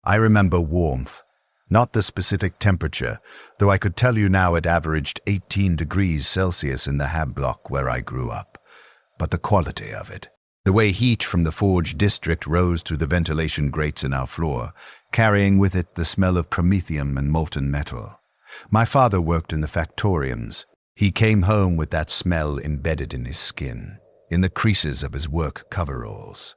I remember warmth, not the specific temperature, though I could tell you now it averaged 18 degrees Celsius in the Hab block where I grew up, but the quality of it. The way heat from the forge district rose through the ventilation grates in our floor, carrying with it the smell of promethium and molten metal. My father worked in the factoriums. He came home with that smell embedded in his skin, in the creases of his work coveralls.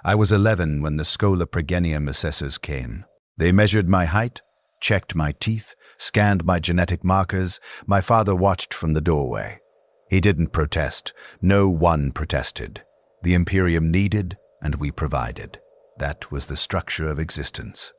I was 11 when the Schola Progenium assessors came. They measured my height, checked my teeth, scanned my genetic markers. My father watched from the doorway. He didn't protest. No one protested. The Imperium needed, and we provided. That was the structure of existence.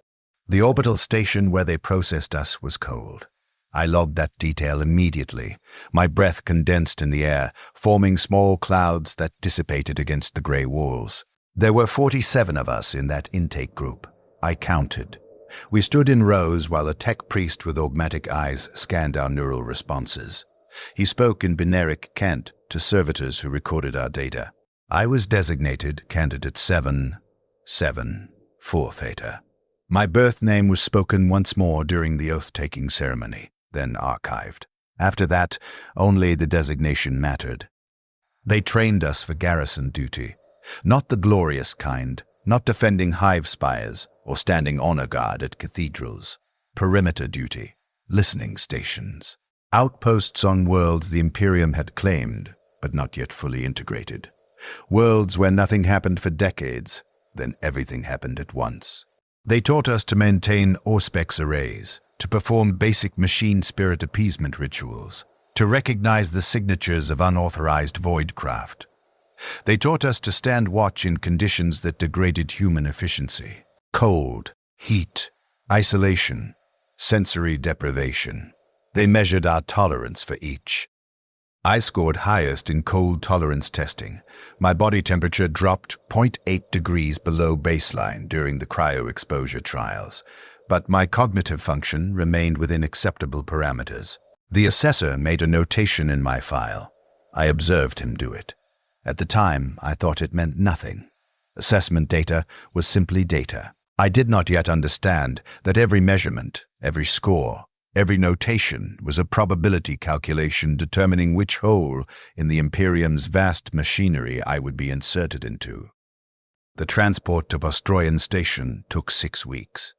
The orbital station where they processed us was cold. I logged that detail immediately. My breath condensed in the air, forming small clouds that dissipated against the gray walls. There were 47 of us in that intake group. I counted. We stood in rows while a tech priest with augmatic eyes scanned our neural responses. He spoke in binaric cant to servitors who recorded our data. I was designated Candidate 774 Theta. My birth name was spoken once more during the oath-taking ceremony, then archived. After that, only the designation mattered. They trained us for garrison duty. Not the glorious kind, not defending hive spires or standing honor guard at cathedrals. Perimeter duty, listening stations. Outposts on worlds the Imperium had claimed, but not yet fully integrated. Worlds where nothing happened for decades, then everything happened at once. They taught us to maintain Auspex arrays, to perform basic machine spirit appeasement rituals, to recognize the signatures of unauthorized voidcraft. They taught us to stand watch in conditions that degraded human efficiency. Cold, heat, isolation, sensory deprivation. They measured our tolerance for each. I scored highest in cold tolerance testing. My body temperature dropped 0.8 degrees below baseline during the cryo-exposure trials, but my cognitive function remained within acceptable parameters. The assessor made a notation in my file. I observed him do it. At the time, I thought it meant nothing. Assessment data was simply data. I did not yet understand that every measurement, every score, every notation was a probability calculation determining which hole in the Imperium's vast machinery I would be inserted into. The transport to Bostroyan Station took 6 weeks.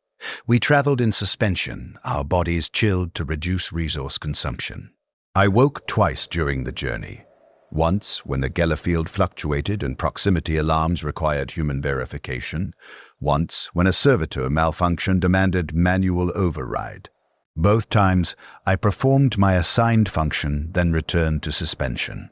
We traveled in suspension, our bodies chilled to reduce resource consumption. I woke twice during the journey. Once, when the Geller field fluctuated and proximity alarms required human verification. Once, when a servitor malfunction demanded manual override. Both times, I performed my assigned function, then returned to suspension.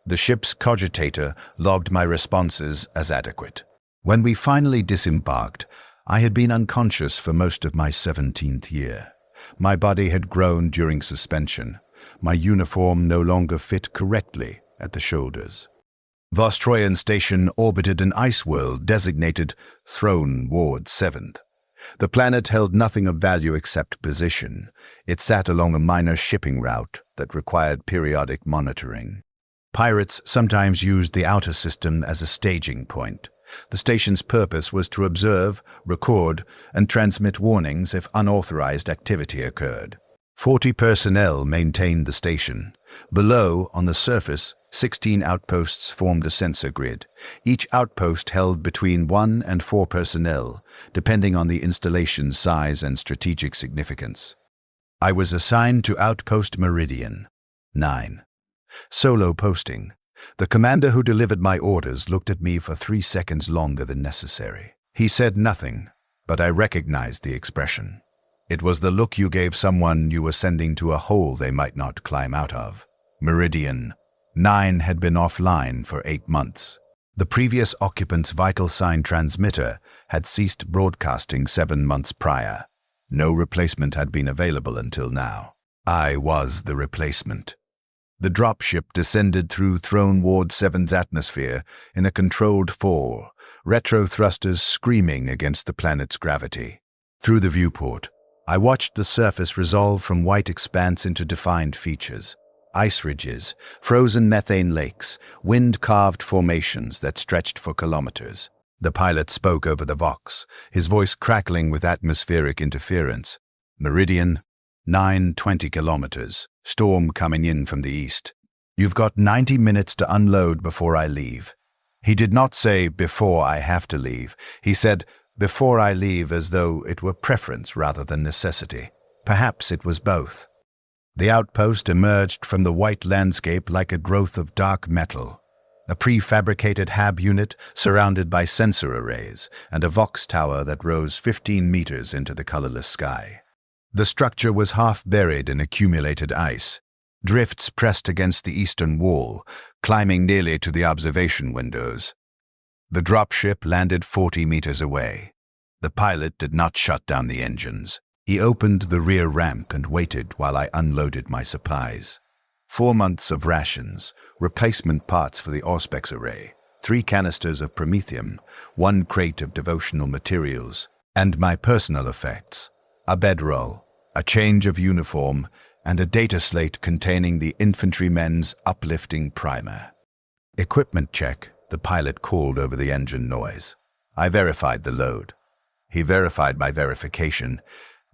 The ship's cogitator logged my responses as adequate. When we finally disembarked, I had been unconscious for most of my 17th year. My body had grown during suspension. My uniform no longer fit correctly at the shoulders. Vostroyan Station orbited an ice world designated Throne Ward 7th. The planet held nothing of value except position. It sat along a minor shipping route that required periodic monitoring. Pirates sometimes used the outer system as a staging point. The station's purpose was to observe, record, and transmit warnings if unauthorized activity occurred. 40 personnel maintained the station. Below, on the surface, 16 outposts formed a sensor grid. Each outpost held between 1 and 4 personnel, depending on the installation's size and strategic significance. I was assigned to Outpost Meridian. 9. Solo posting. The commander who delivered my orders looked at me for 3 seconds longer than necessary. He said nothing, but I recognized the expression. It was the look you gave someone you were sending to a hole they might not climb out of. Meridian 9 had been offline for 8 months. The previous occupant's vital sign transmitter had ceased broadcasting 7 months prior. No replacement had been available until now. I was the replacement. The dropship descended through Throne Ward 7's atmosphere in a controlled fall, retro thrusters screaming against the planet's gravity. Through the viewport, I watched the surface resolve from white expanse into defined features. Ice ridges, frozen methane lakes, wind-carved formations that stretched for kilometers. The pilot spoke over the Vox, his voice crackling with atmospheric interference. Meridian, 920 kilometers, storm coming in from the east. You've got 90 minutes to unload before I leave. He did not say, before I have to leave. He said, before I leave, as though it were preference rather than necessity. Perhaps it was both. The outpost emerged from the white landscape like a growth of dark metal. A prefabricated hab unit surrounded by sensor arrays and a Vox tower that rose 15 meters into the colorless sky. The structure was half buried in accumulated ice. Drifts pressed against the eastern wall, climbing nearly to the observation windows. The dropship landed 40 meters away. The pilot did not shut down the engines. He opened the rear ramp and waited while I unloaded my supplies. 4 months of rations, replacement parts for the Auspex array, 3 canisters of promethium, 1 crate of devotional materials, and my personal effects, a bedroll, a change of uniform, and a data slate containing the infantrymen's uplifting primer. Equipment check, the pilot called over the engine noise. I verified the load. He verified my verification.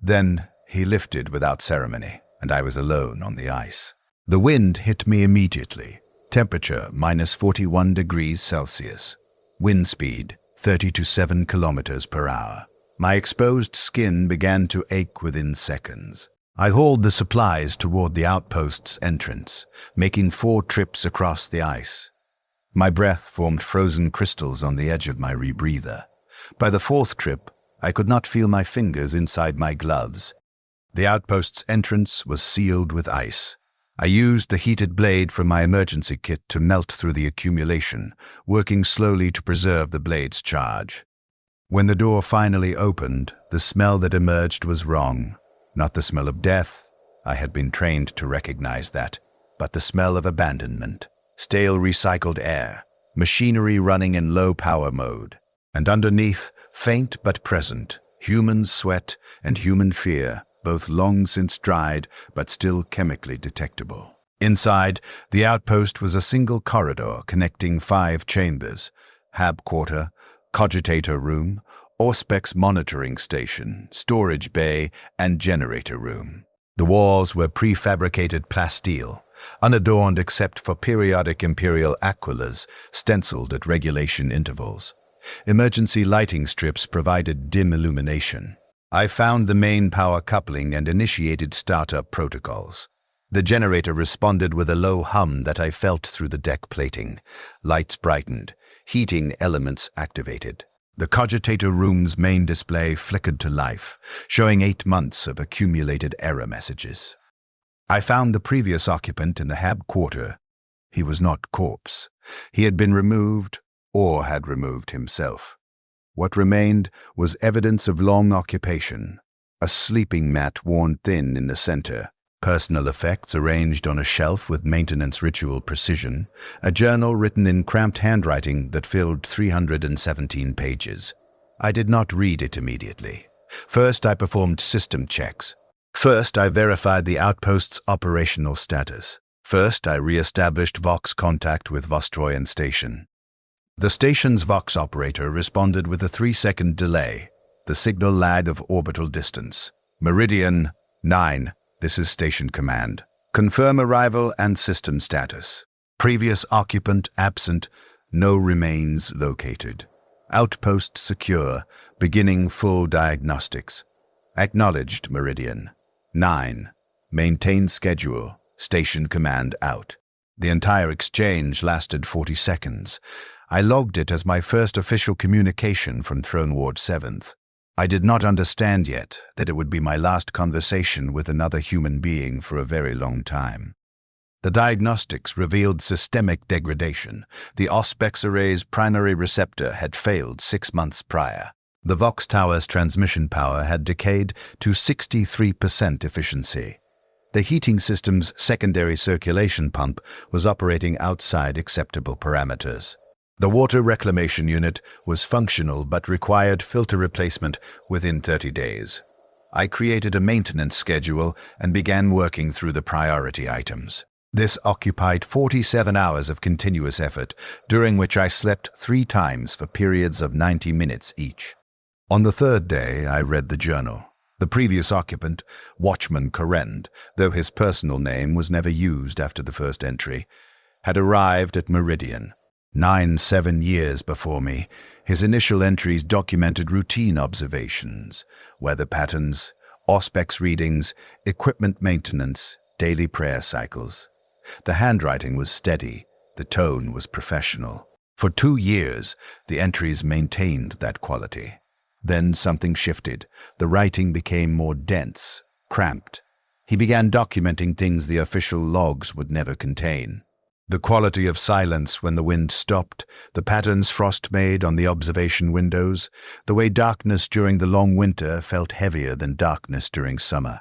Then he lifted without ceremony, and I was alone on the ice. The wind hit me immediately. Temperature -41 degrees Celsius. Wind speed 30 to 7 kilometers per hour. My exposed skin began to ache within seconds. I hauled the supplies toward the outpost's entrance, making 4 trips across the ice. My breath formed frozen crystals on the edge of my rebreather. By the 4th trip, I could not feel my fingers inside my gloves. The outpost's entrance was sealed with ice. I used the heated blade from my emergency kit to melt through the accumulation, working slowly to preserve the blade's charge. When the door finally opened, the smell that emerged was wrong. Not the smell of death, I had been trained to recognize that, but the smell of abandonment, stale recycled air, machinery running in low-power mode, and underneath, faint but present, human sweat and human fear, both long since dried but still chemically detectable. Inside, the outpost was a single corridor connecting 5 chambers: hab quarter, cogitator room, Auspex monitoring station, storage bay, and generator room. The walls were prefabricated plasteel, unadorned except for periodic Imperial aquilas stenciled at regulation intervals. Emergency lighting strips provided dim illumination. I found the main power coupling and initiated startup protocols. The generator responded with a low hum that I felt through the deck plating. Lights brightened, heating elements activated. The cogitator room's main display flickered to life, showing 8 months of accumulated error messages. I found the previous occupant in the hab quarter. He was not corpse. He had been removed or had removed himself. What remained was evidence of long occupation, a sleeping mat worn thin in the center, personal effects arranged on a shelf with maintenance ritual precision, a journal written in cramped handwriting that filled 317 pages. I did not read it immediately. First, I performed system checks. First, I verified the outpost's operational status. First, I re-established Vox contact with Vostroyan Station. The station's Vox operator responded with a 3-second delay, the signal lag of orbital distance. Meridian, 9, this is station command. Confirm arrival and system status. Previous occupant absent, no remains located. Outpost secure, beginning full diagnostics. Acknowledged, Meridian. 9, maintain schedule, station command out. The entire exchange lasted 40 seconds. I logged it as my first official communication from Throne Ward 7th. I did not understand yet that it would be my last conversation with another human being for a very long time. The diagnostics revealed systemic degradation. The Auspex array's primary receptor had failed 6 months prior. The Vox tower's transmission power had decayed to 63% efficiency. The heating system's secondary circulation pump was operating outside acceptable parameters. The water reclamation unit was functional but required filter replacement within 30 days. I created a maintenance schedule and began working through the priority items. This occupied 47 hours of continuous effort, during which I slept 3 times for periods of 90 minutes each. On the 3rd day, I read the journal. The previous occupant, Watchman Corrend, though his personal name was never used after the first entry, had arrived at Meridian. 7 years before me, his initial entries documented routine observations, weather patterns, auspex readings, equipment maintenance, daily prayer cycles. The handwriting was steady, the tone was professional. For 2 years, the entries maintained that quality. Then something shifted. The writing became more dense, cramped. He began documenting things the official logs would never contain. The quality of silence when the wind stopped, the patterns frost made on the observation windows, the way darkness during the long winter felt heavier than darkness during summer.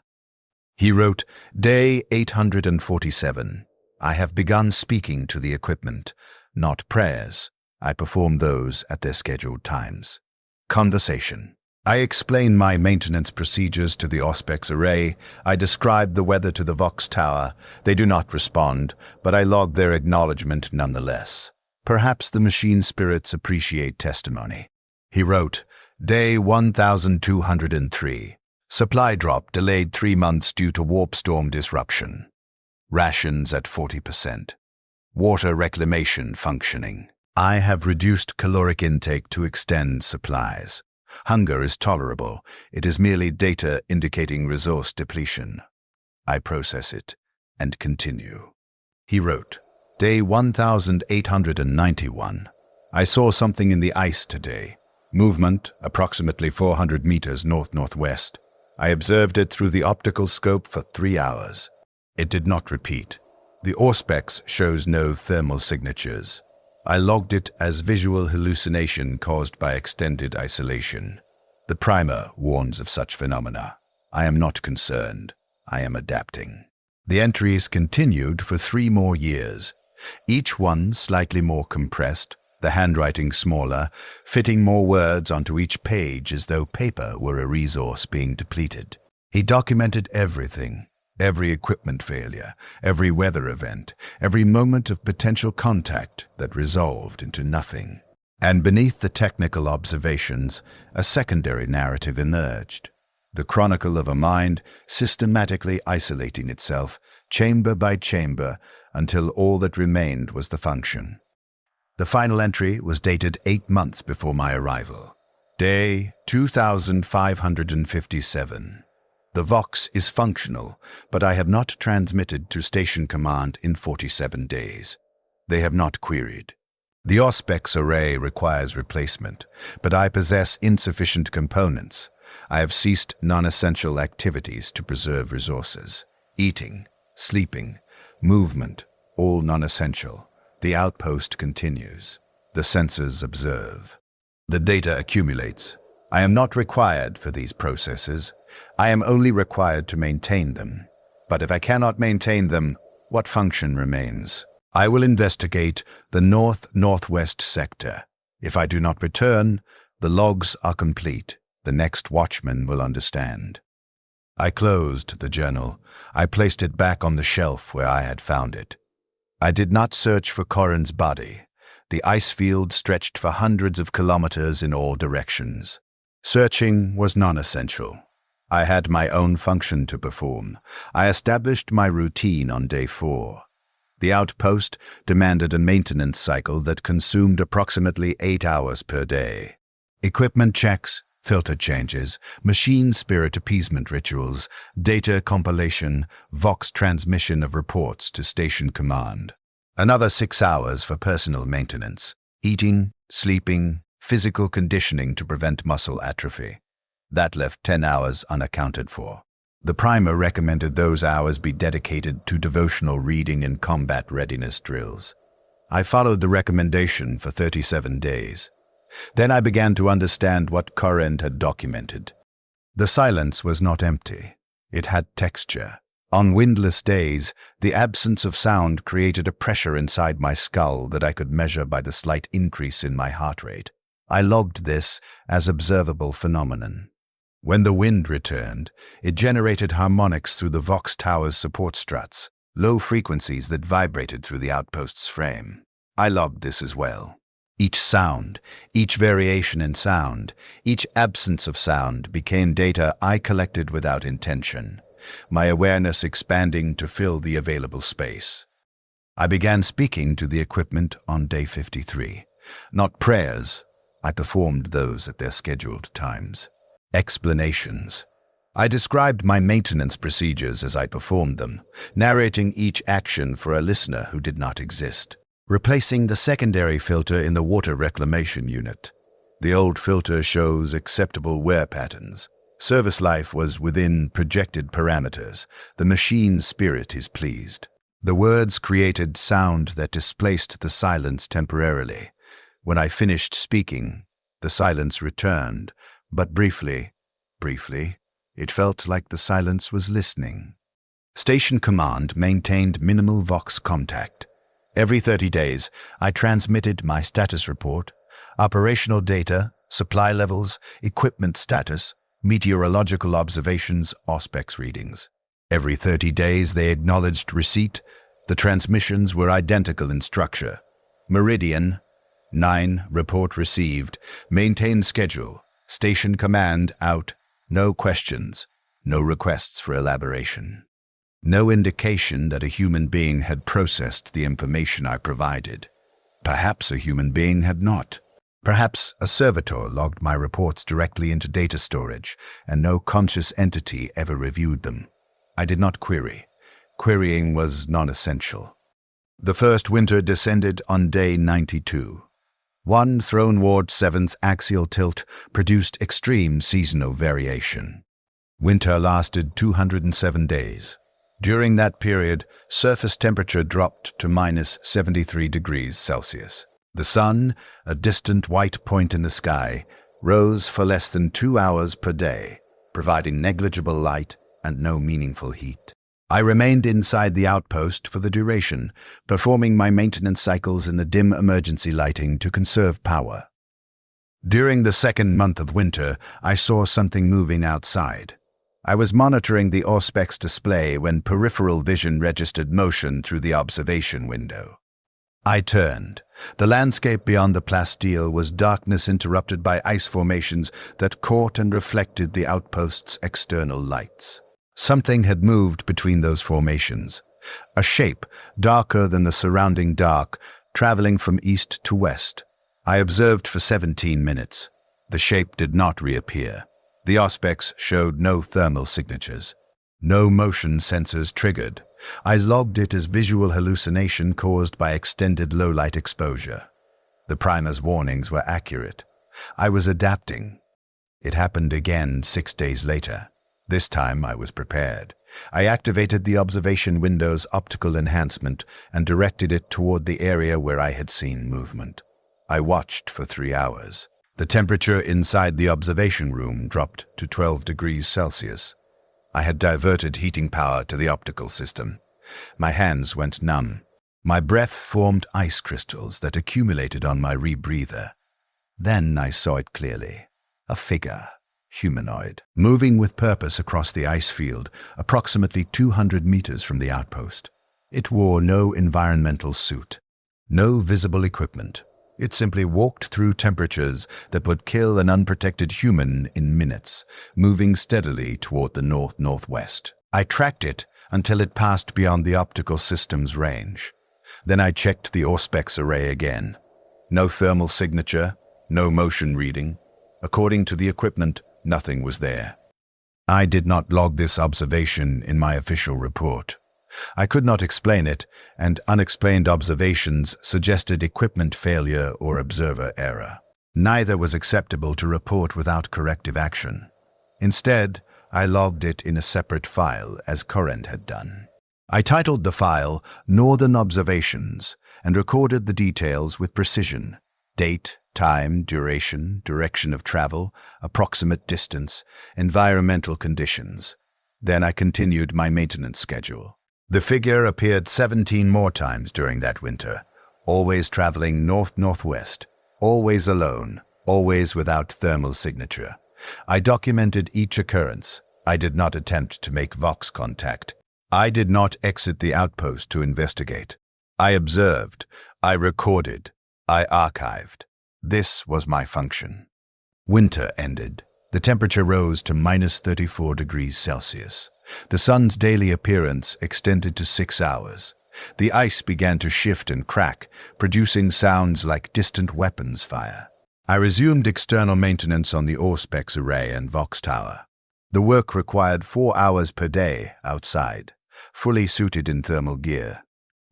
He wrote, Day 847. I have begun speaking to the equipment, not prayers. I perform those at their scheduled times. Conversation. I explain my maintenance procedures to the Auspex array. I describe the weather to the Vox Tower. They do not respond, but I log their acknowledgement nonetheless. Perhaps the machine spirits appreciate testimony. He wrote, Day 1203. Supply drop delayed 3 months due to warp storm disruption. Rations at 40%. Water reclamation functioning. I have reduced caloric intake to extend supplies. Hunger is tolerable. It is merely data indicating resource depletion. I process it and continue. He wrote, Day 1891. I saw something in the ice today. Movement, approximately 400 meters north-northwest. I observed it through the optical scope for 3 hours. It did not repeat. The Auspex shows no thermal signatures. I logged it as visual hallucination caused by extended isolation. The primer warns of such phenomena. I am not concerned. I am adapting. The entries continued for 3 more years, each one slightly more compressed, the handwriting smaller, fitting more words onto each page as though paper were a resource being depleted. He documented everything. Every equipment failure, every weather event, every moment of potential contact that resolved into nothing. And beneath the technical observations, a secondary narrative emerged. The chronicle of a mind systematically isolating itself, chamber by chamber, until all that remained was the function. The final entry was dated 8 months before my arrival. Day 2557. The Vox is functional, but I have not transmitted to Station Command in 47 days. They have not queried. The Auspex array requires replacement, but I possess insufficient components. I have ceased non-essential activities to preserve resources. Eating, sleeping, movement, all non-essential. The outpost continues. The sensors observe. The data accumulates. I am not required for these processes. I am only required to maintain them. But if I cannot maintain them, what function remains? I will investigate the north-northwest sector. If I do not return, the logs are complete. The next watchman will understand. I closed the journal. I placed it back on the shelf where I had found it. I did not search for Corrin's body. The ice field stretched for hundreds of kilometers in all directions. Searching was non-essential. I had my own function to perform. I established my routine on day 4. The outpost demanded a maintenance cycle that consumed approximately 8 hours per day. Equipment checks, filter changes, machine spirit appeasement rituals, data compilation, Vox transmission of reports to Station Command. Another 6 hours for personal maintenance, eating, sleeping, physical conditioning to prevent muscle atrophy. That left 10 hours unaccounted for. The primer recommended those hours be dedicated to devotional reading and combat readiness drills. I followed the recommendation for 37 days. Then I began to understand what Corrin had documented. The silence was not empty. It had texture. On windless days, the absence of sound created a pressure inside my skull that I could measure by the slight increase in my heart rate. I logged this as observable phenomenon. When the wind returned, it generated harmonics through the Vox Tower's support struts. low frequencies that vibrated through the outpost's frame. I logged this as well. Each sound, each variation in sound, each absence of sound became data I collected without intention, my awareness expanding to fill the available space. I began speaking to the equipment on day 53. Not prayers, I performed those at their scheduled times. Explanations. I described my maintenance procedures as I performed them, narrating each action for a listener who did not exist. Replacing the secondary filter in the water reclamation unit. The old filter shows acceptable wear patterns. Service life was within projected parameters. The machine spirit is pleased. The words created sound that displaced the silence temporarily. When I finished speaking, the silence returned, but briefly, it felt like the silence was listening. Station command maintained minimal Vox contact. Every 30 days, I transmitted my status report, operational data, supply levels, equipment status, meteorological observations, Auspex readings. Every 30 days, they acknowledged receipt. The transmissions were identical in structure. Meridian, 9, report received, maintain schedule, station command out, no questions, no requests for elaboration. No indication that a human being had processed the information I provided. Perhaps a human being had not. Perhaps a servitor logged my reports directly into data storage, and no conscious entity ever reviewed them. I did not query. Querying was non-essential. The first winter descended on day 92. One Throne Ward 7's axial tilt produced extreme seasonal variation. Winter lasted 207 days. During that period, surface temperature dropped to minus 73 degrees Celsius. The sun, a distant white point in the sky, rose for less than 2 hours per day, providing negligible light and no meaningful heat. I remained inside the outpost for the duration, performing my maintenance cycles in the dim emergency lighting to conserve power. During the second month of winter, I saw something moving outside. I was monitoring the Auspex display when peripheral vision registered motion through the observation window. I turned. The landscape beyond the plasteel was darkness interrupted by ice formations that caught and reflected the outpost's external lights. Something had moved between those formations. A shape, darker than the surrounding dark, traveling from east to west. I observed for 17 minutes. The shape did not reappear. The Auspex showed no thermal signatures. No motion sensors triggered. I logged it as visual hallucination caused by extended low-light exposure. The primer's warnings were accurate. I was adapting. It happened again 6 days later. This time I was prepared. I activated the observation window's optical enhancement and directed it toward the area where I had seen movement. I watched for 3 hours. The temperature inside the observation room dropped to 12 degrees Celsius. I had diverted heating power to the optical system. My hands went numb. My breath formed ice crystals that accumulated on my rebreather. Then I saw it clearly. A figure, humanoid, moving with purpose across the ice field, approximately 200 meters from the outpost. It wore no environmental suit, no visible equipment. It simply walked through temperatures that would kill an unprotected human in minutes, moving steadily toward the north-northwest. I tracked it until it passed beyond the optical system's range. Then I checked the Auspex array again. No thermal signature, no motion reading. According to the equipment, nothing was there. I did not log this observation in my official report. I could not explain it, and unexplained observations suggested equipment failure or observer error. Neither was acceptable to report without corrective action. Instead, I logged it in a separate file, as Corrent had done. I titled the file Northern Observations and recorded the details with precision: date, time, duration, direction of travel, approximate distance, environmental conditions. Then I continued my maintenance schedule. The figure appeared 17 more times during that winter, always traveling north-northwest, always alone, always without thermal signature. I documented each occurrence. I did not attempt to make Vox contact. I did not exit the outpost to investigate. I observed, I recorded, I archived. This was my function. Winter ended. The temperature rose to -34 degrees Celsius. The sun's daily appearance extended to 6 hours. The ice began to shift and crack, producing sounds like distant weapons fire. I resumed external maintenance on the Auspex array and Vox Tower. The work required 4 hours per day outside, fully suited in thermal gear.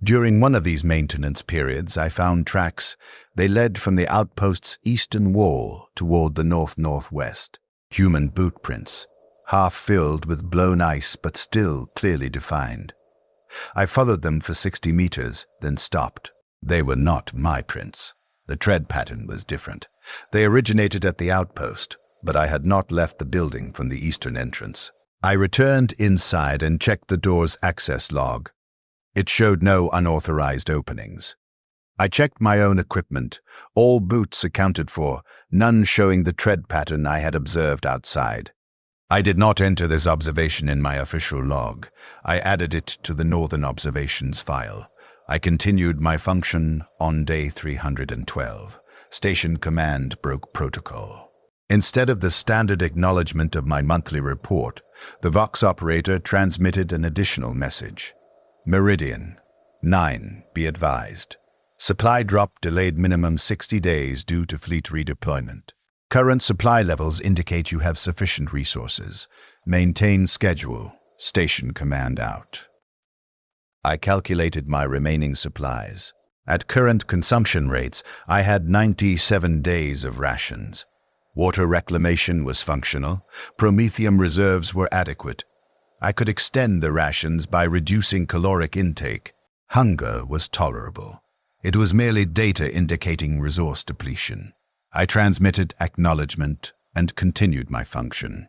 During one of these maintenance periods, I found tracks. They led from the outpost's eastern wall toward the north-northwest. Human boot prints, half filled with blown ice but still clearly defined. I followed them for 60 meters, then stopped. They were not my prints. The tread pattern was different. They originated at the outpost, but I had not left the building from the eastern entrance. I returned inside and checked the door's access log. It showed no unauthorized openings. I checked my own equipment, all boots accounted for, none showing the tread pattern I had observed outside. I did not enter this observation in my official log. I added it to the Northern Observations file. I continued my function on day 312. Station Command broke protocol. Instead of the standard acknowledgement of my monthly report, the Vox operator transmitted an additional message. Meridian, 9, be advised. Supply drop delayed minimum 60 days due to fleet redeployment. Current supply levels indicate you have sufficient resources. Maintain schedule. Station Command out. I calculated my remaining supplies. At current consumption rates, I had 97 days of rations. Water reclamation was functional. Promethium reserves were adequate. I could extend the rations by reducing caloric intake. Hunger was tolerable. It was merely data indicating resource depletion. I transmitted acknowledgement and continued my function.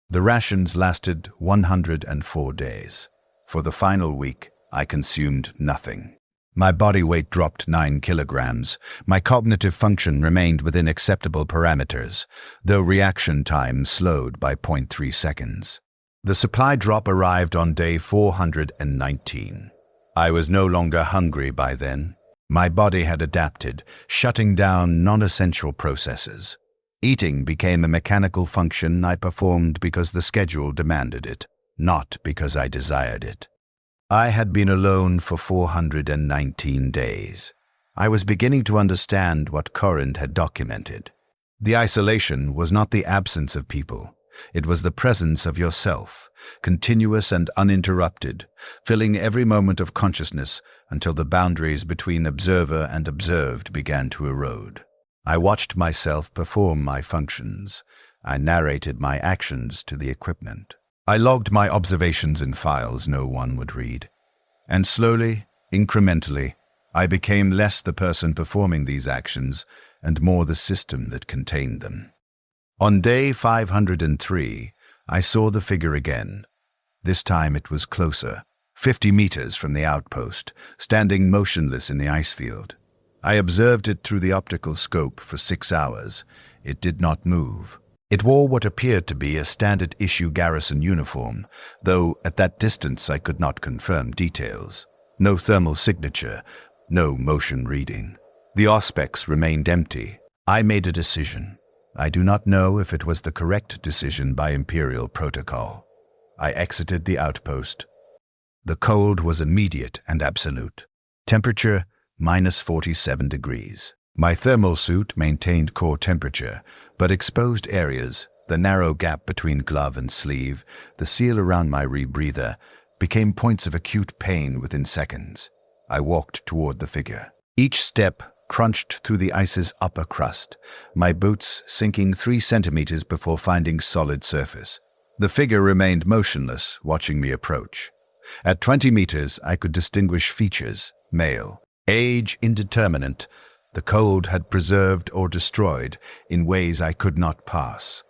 The rations lasted 104 days. For the final week, I consumed nothing. My body weight dropped 9 kilograms. My cognitive function remained within acceptable parameters, though reaction time slowed by 0.3 seconds. The supply drop arrived on day 419. I was no longer hungry by then. My body had adapted, shutting down non-essential processes. Eating became a mechanical function I performed because the schedule demanded it, not because I desired it. I had been alone for 419 days. I was beginning to understand what Corinth had documented. The isolation was not the absence of people. It was the presence of yourself, continuous and uninterrupted, filling every moment of consciousness until the boundaries between observer and observed began to erode. I watched myself perform my functions. I narrated my actions to the equipment. I logged my observations in files no one would read. And slowly, incrementally, I became less the person performing these actions and more the system that contained them. On day 503, I saw the figure again. This time it was closer, 50 meters from the outpost, standing motionless in the ice field. I observed it through the optical scope for 6 hours. It did not move. It wore what appeared to be a standard-issue garrison uniform, though at that distance I could not confirm details. No thermal signature, no motion reading. The Auspex remained empty. I made a decision. I do not know if it was the correct decision by Imperial protocol. I exited the outpost. The cold was immediate and absolute. Temperature, -47 degrees. My thermal suit maintained core temperature, but exposed areas, the narrow gap between glove and sleeve, the seal around my rebreather, became points of acute pain within seconds. I walked toward the figure. Each step crunched through the ice's upper crust, my boots sinking 3 centimeters before finding solid surface. The figure remained motionless, watching me approach. At 20 meters, I could distinguish features: male, age indeterminate. The cold had preserved or destroyed in ways I could not pass.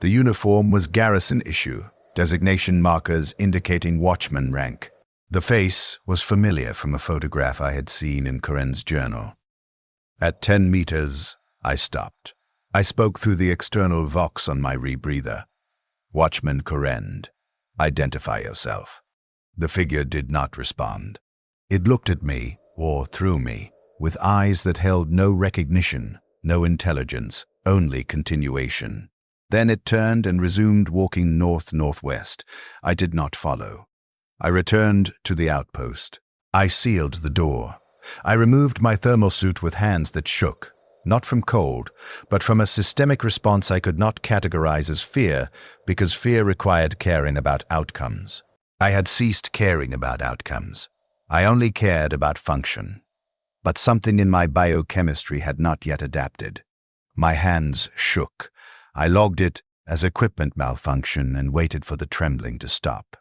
The uniform was garrison issue, designation markers indicating watchman rank. The face was familiar from a photograph I had seen in Corinne's journal. At 10 meters, I stopped. I spoke through the external vox on my rebreather. Watchman Corinne, identify yourself. The figure did not respond. It looked at me, or through me, with eyes that held no recognition, no intelligence, only continuation. Then it turned and resumed walking north-northwest. I did not follow. I returned to the outpost. I sealed the door. I removed my thermal suit with hands that shook, not from cold, but from a systemic response I could not categorize as fear, because fear required caring about outcomes. I had ceased caring about outcomes. I only cared about function. But something in my biochemistry had not yet adapted. My hands shook. I logged it as equipment malfunction and waited for the trembling to stop.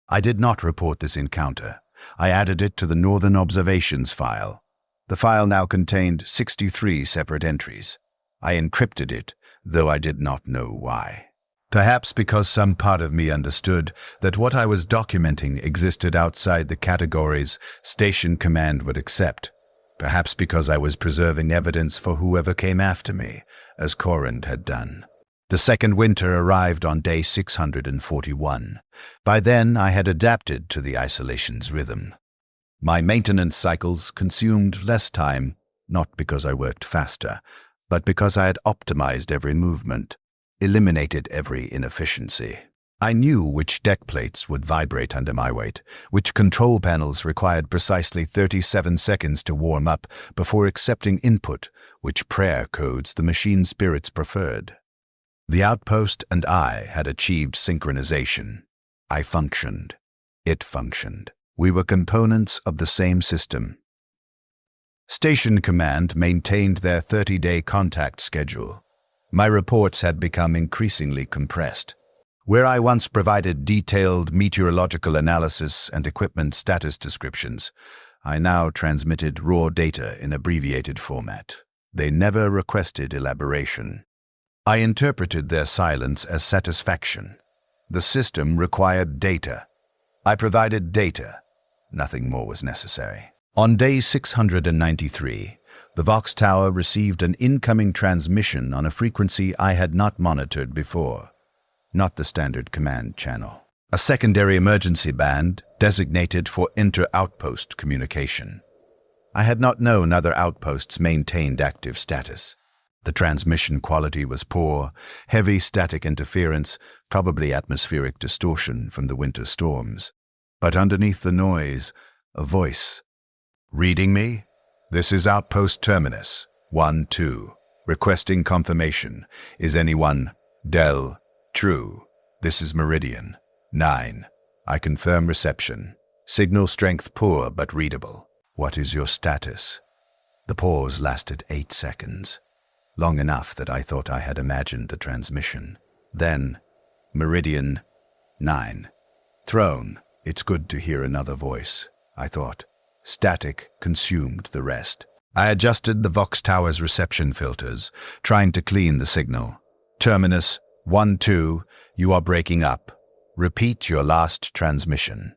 I did not report this encounter. I added it to the Northern Observations file. The file now contained 63 separate entries. I encrypted it, though I did not know why. Perhaps because some part of me understood that what I was documenting existed outside the categories Station Command would accept. Perhaps because I was preserving evidence for whoever came after me, as Corinth had done. The second winter arrived on day 641. By then, I had adapted to the isolation's rhythm. My maintenance cycles consumed less time, not because I worked faster, but because I had optimized every movement, eliminated every inefficiency. I knew which deck plates would vibrate under my weight, which control panels required precisely 37 seconds to warm up before accepting input, which prayer codes the machine spirits preferred. The outpost and I had achieved synchronization. I functioned. It functioned. We were components of the same system. Station Command maintained their 30-day contact schedule. My reports had become increasingly compressed. Where I once provided detailed meteorological analysis and equipment status descriptions, I now transmitted raw data in abbreviated format. They never requested elaboration. I interpreted their silence as satisfaction. The system required data. I provided data. Nothing more was necessary. On day 693, the Vox Tower received an incoming transmission on a frequency I had not monitored before. Not the standard command channel. A secondary emergency band designated for inter-outpost communication. I had not known other outposts maintained active status. The transmission quality was poor, heavy static interference, probably atmospheric distortion from the winter storms. But underneath the noise, a voice. Reading me? This is Outpost Terminus, 1-2. Requesting confirmation. Is anyone Del? True. This is Meridian. 9. I confirm reception. Signal strength poor but readable. What is your status? The pause lasted 8 seconds. Long enough that I thought I had imagined the transmission. Then, Meridian. 9. Throne. It's good to hear another voice, I thought. Static consumed the rest. I adjusted the Vox Tower's reception filters, trying to clean the signal. Terminus. 1-2, you are breaking up. Repeat your last transmission.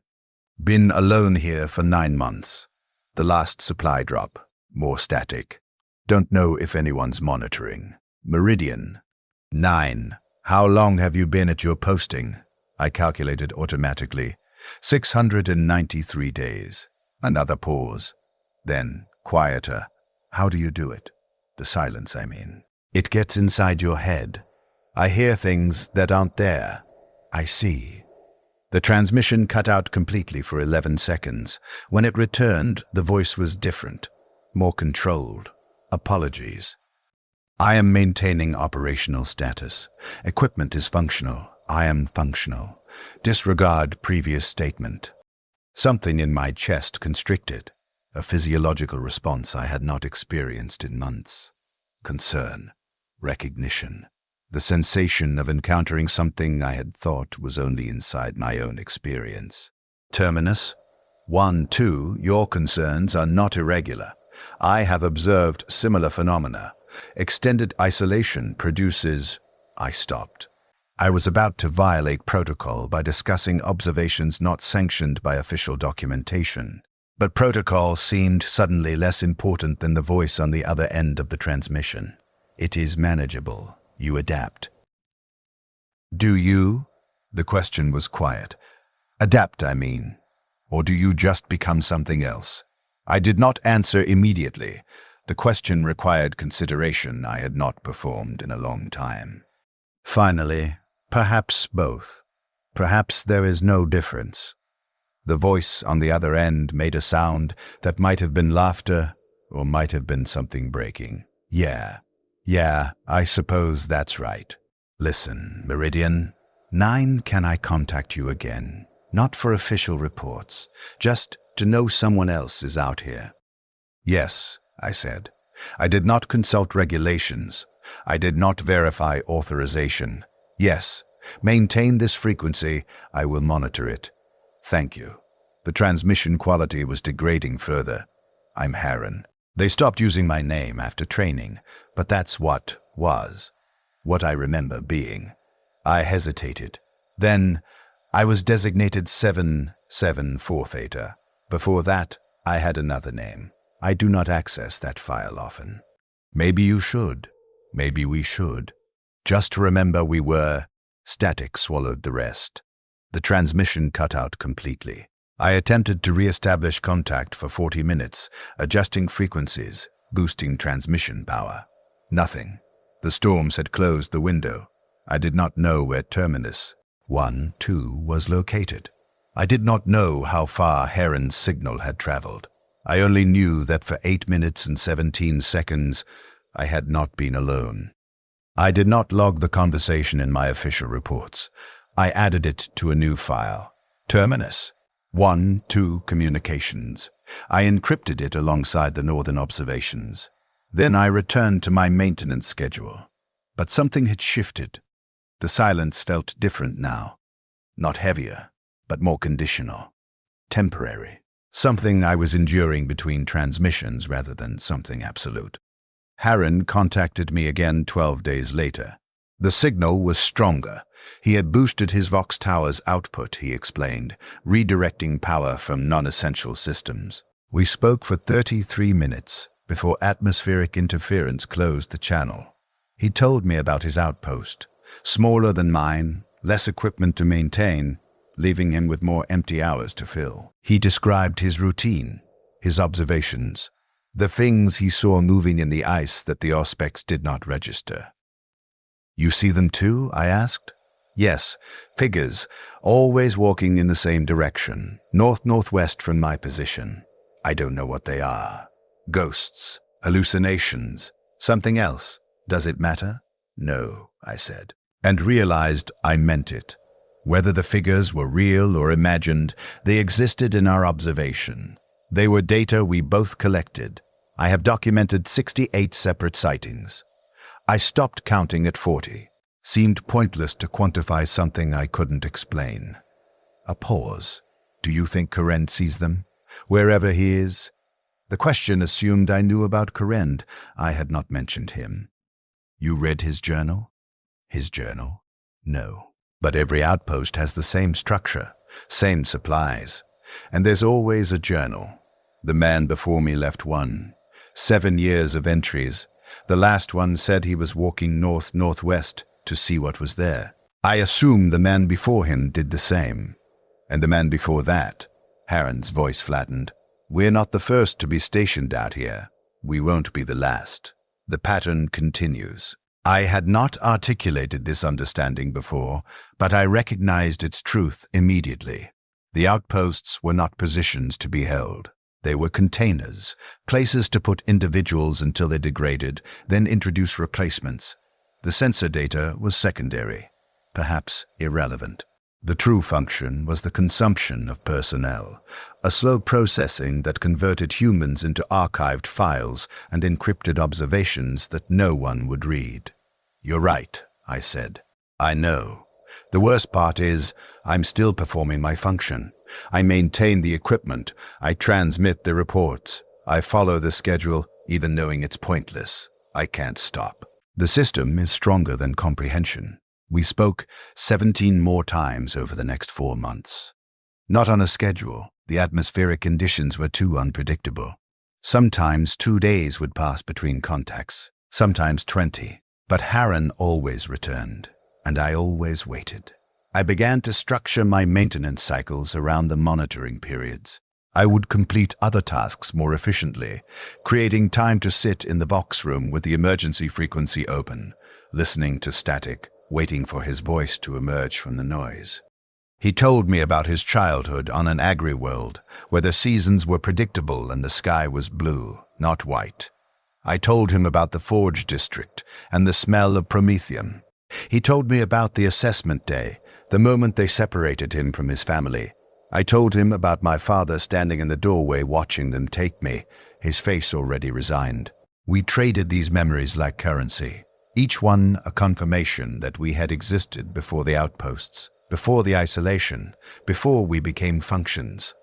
Been alone here for 9 months. The last supply drop. More static. Don't know if anyone's monitoring. Meridian. 9. How long have you been at your posting? I calculated automatically. 693 days. Another pause. Then, quieter. How do you do it? The silence, I mean. It gets inside your head. I hear things that aren't there. I see. The transmission cut out completely for 11 seconds. When it returned, the voice was different, more controlled. Apologies. I am maintaining operational status. Equipment is functional. I am functional. Disregard previous statement. Something in my chest constricted, a physiological response I had not experienced in months. Concern. Recognition. The sensation of encountering something I had thought was only inside my own experience. Terminus. 1-2, your concerns are not irregular. I have observed similar phenomena. Extended isolation produces... I stopped. I was about to violate protocol by discussing observations not sanctioned by official documentation. But protocol seemed suddenly less important than the voice on the other end of the transmission. It is manageable. You adapt. Do you? The question was quiet. Adapt, I mean. Or do you just become something else? I did not answer immediately. The question required consideration I had not performed in a long time. Finally, perhaps both. Perhaps there is no difference. The voice on the other end made a sound that might have been laughter or might have been something breaking. Yeah, I suppose that's right. Listen, Meridian, 9, can I contact you again? Not for official reports, just to know someone else is out here. Yes, I said. I did not consult regulations. I did not verify authorization. Yes, maintain this frequency. I will monitor it. Thank you. The transmission quality was degrading further. I'm Harren. They stopped using my name after training, but that's what I remember being. I hesitated. Then I was designated 774 Theta. Before that, I had another name. I do not access that file often. Maybe you should. Maybe we should. Just remember we were. Static swallowed the rest. The transmission cut out completely. I attempted to re-establish contact for 40 minutes, adjusting frequencies, boosting transmission power. Nothing. The storms had closed the window. I did not know where Terminus 1-2 was located. I did not know how far Harren's signal had traveled. I only knew that for 8 minutes and 17 seconds, I had not been alone. I did not log the conversation in my official reports. I added it to a new file. Terminus 1-2 communications. I encrypted it alongside the northern observations. Then I returned to my maintenance schedule. But something had shifted. The silence felt different now. Not heavier, but more conditional. Temporary. Something I was enduring between transmissions rather than something absolute. Harren contacted me again 12 days later. The signal was stronger. He had boosted his Vox Tower's output, he explained, redirecting power from non-essential systems. We spoke for 33 minutes before atmospheric interference closed the channel. He told me about his outpost, smaller than mine, less equipment to maintain, leaving him with more empty hours to fill. He described his routine, his observations, the things he saw moving in the ice that the Auspex did not register. You see them too? I asked. Yes, figures, always walking in the same direction, north-northwest from my position. I don't know what they are. Ghosts, hallucinations, something else. Does it matter? No, I said, and realized I meant it. Whether the figures were real or imagined, they existed in our observation. They were data we both collected. I have documented 68 separate sightings. I stopped counting at 40. Seemed pointless to quantify something I couldn't explain. A pause. Do you think Karen sees them? Wherever he is? The question assumed I knew about Karen. I had not mentioned him. You read his journal? His journal? No. But every outpost has the same structure, same supplies. And there's always a journal. The man before me left one. 7 years of entries. The last one said he was walking north-northwest to see what was there. I assume the man before him did the same. And the man before that. Harren's voice flattened. We're not the first to be stationed out here. We won't be the last. The pattern continues. I had not articulated this understanding before, but I recognized its truth immediately. The outposts were not positions to be held. They were containers, places to put individuals until they degraded, then introduce replacements. The sensor data was secondary, perhaps irrelevant. The true function was the consumption of personnel, a slow processing that converted humans into archived files and encrypted observations that no one would read. You're right, I said. I know. The worst part is, I'm still performing my function. I maintain the equipment. I transmit the reports. I follow the schedule, even knowing it's pointless. I can't stop. The system is stronger than comprehension. We spoke 17 more times over the next 4 months. Not on a schedule. The atmospheric conditions were too unpredictable. Sometimes 2 days would pass between contacts, sometimes 20. But Harren always returned, and I always waited. I began to structure my maintenance cycles around the monitoring periods. I would complete other tasks more efficiently, creating time to sit in the box room with the emergency frequency open, listening to static, waiting for his voice to emerge from the noise. He told me about his childhood on an agri-world, where the seasons were predictable and the sky was blue, not white. I told him about the Forge District and the smell of promethium. He told me about the assessment day, the moment they separated him from his family. I told him about my father standing in the doorway watching them take me, his face already resigned. We traded these memories like currency, each one a confirmation that we had existed before the outposts, before the isolation, before we became functions.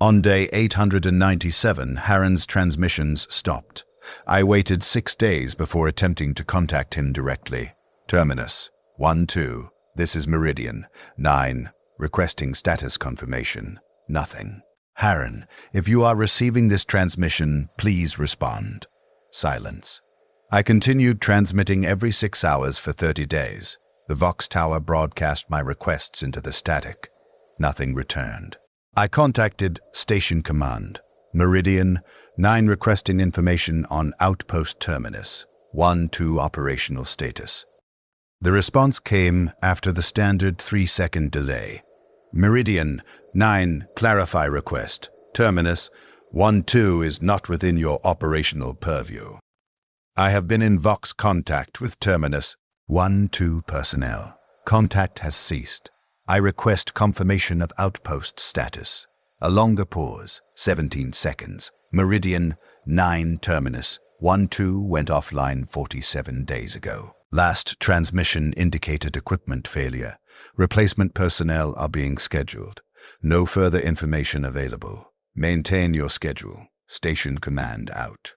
On day 897, Harren's transmissions stopped. I waited 6 days before attempting to contact him directly. Terminus, 1-2, this is Meridian, 9, requesting status confirmation, nothing. Harren, if you are receiving this transmission, please respond. Silence. I continued transmitting every 6 hours for 30 days. The Vox Tower broadcast my requests into the static. Nothing returned. I contacted Station Command. Meridian, 9 requesting information on Outpost Terminus, 1-2 operational status. The response came after the standard 3-second delay. Meridian, 9, clarify request. Terminus, 1-2 is not within your operational purview. I have been in Vox contact with Terminus, 1-2 personnel. Contact has ceased. I request confirmation of Outpost status. A longer pause, 17 seconds. Meridian, 9, Terminus, 1-2 went offline 47 days ago. Last transmission indicated equipment failure. Replacement personnel are being scheduled. No further information available. Maintain your schedule. Station Command out.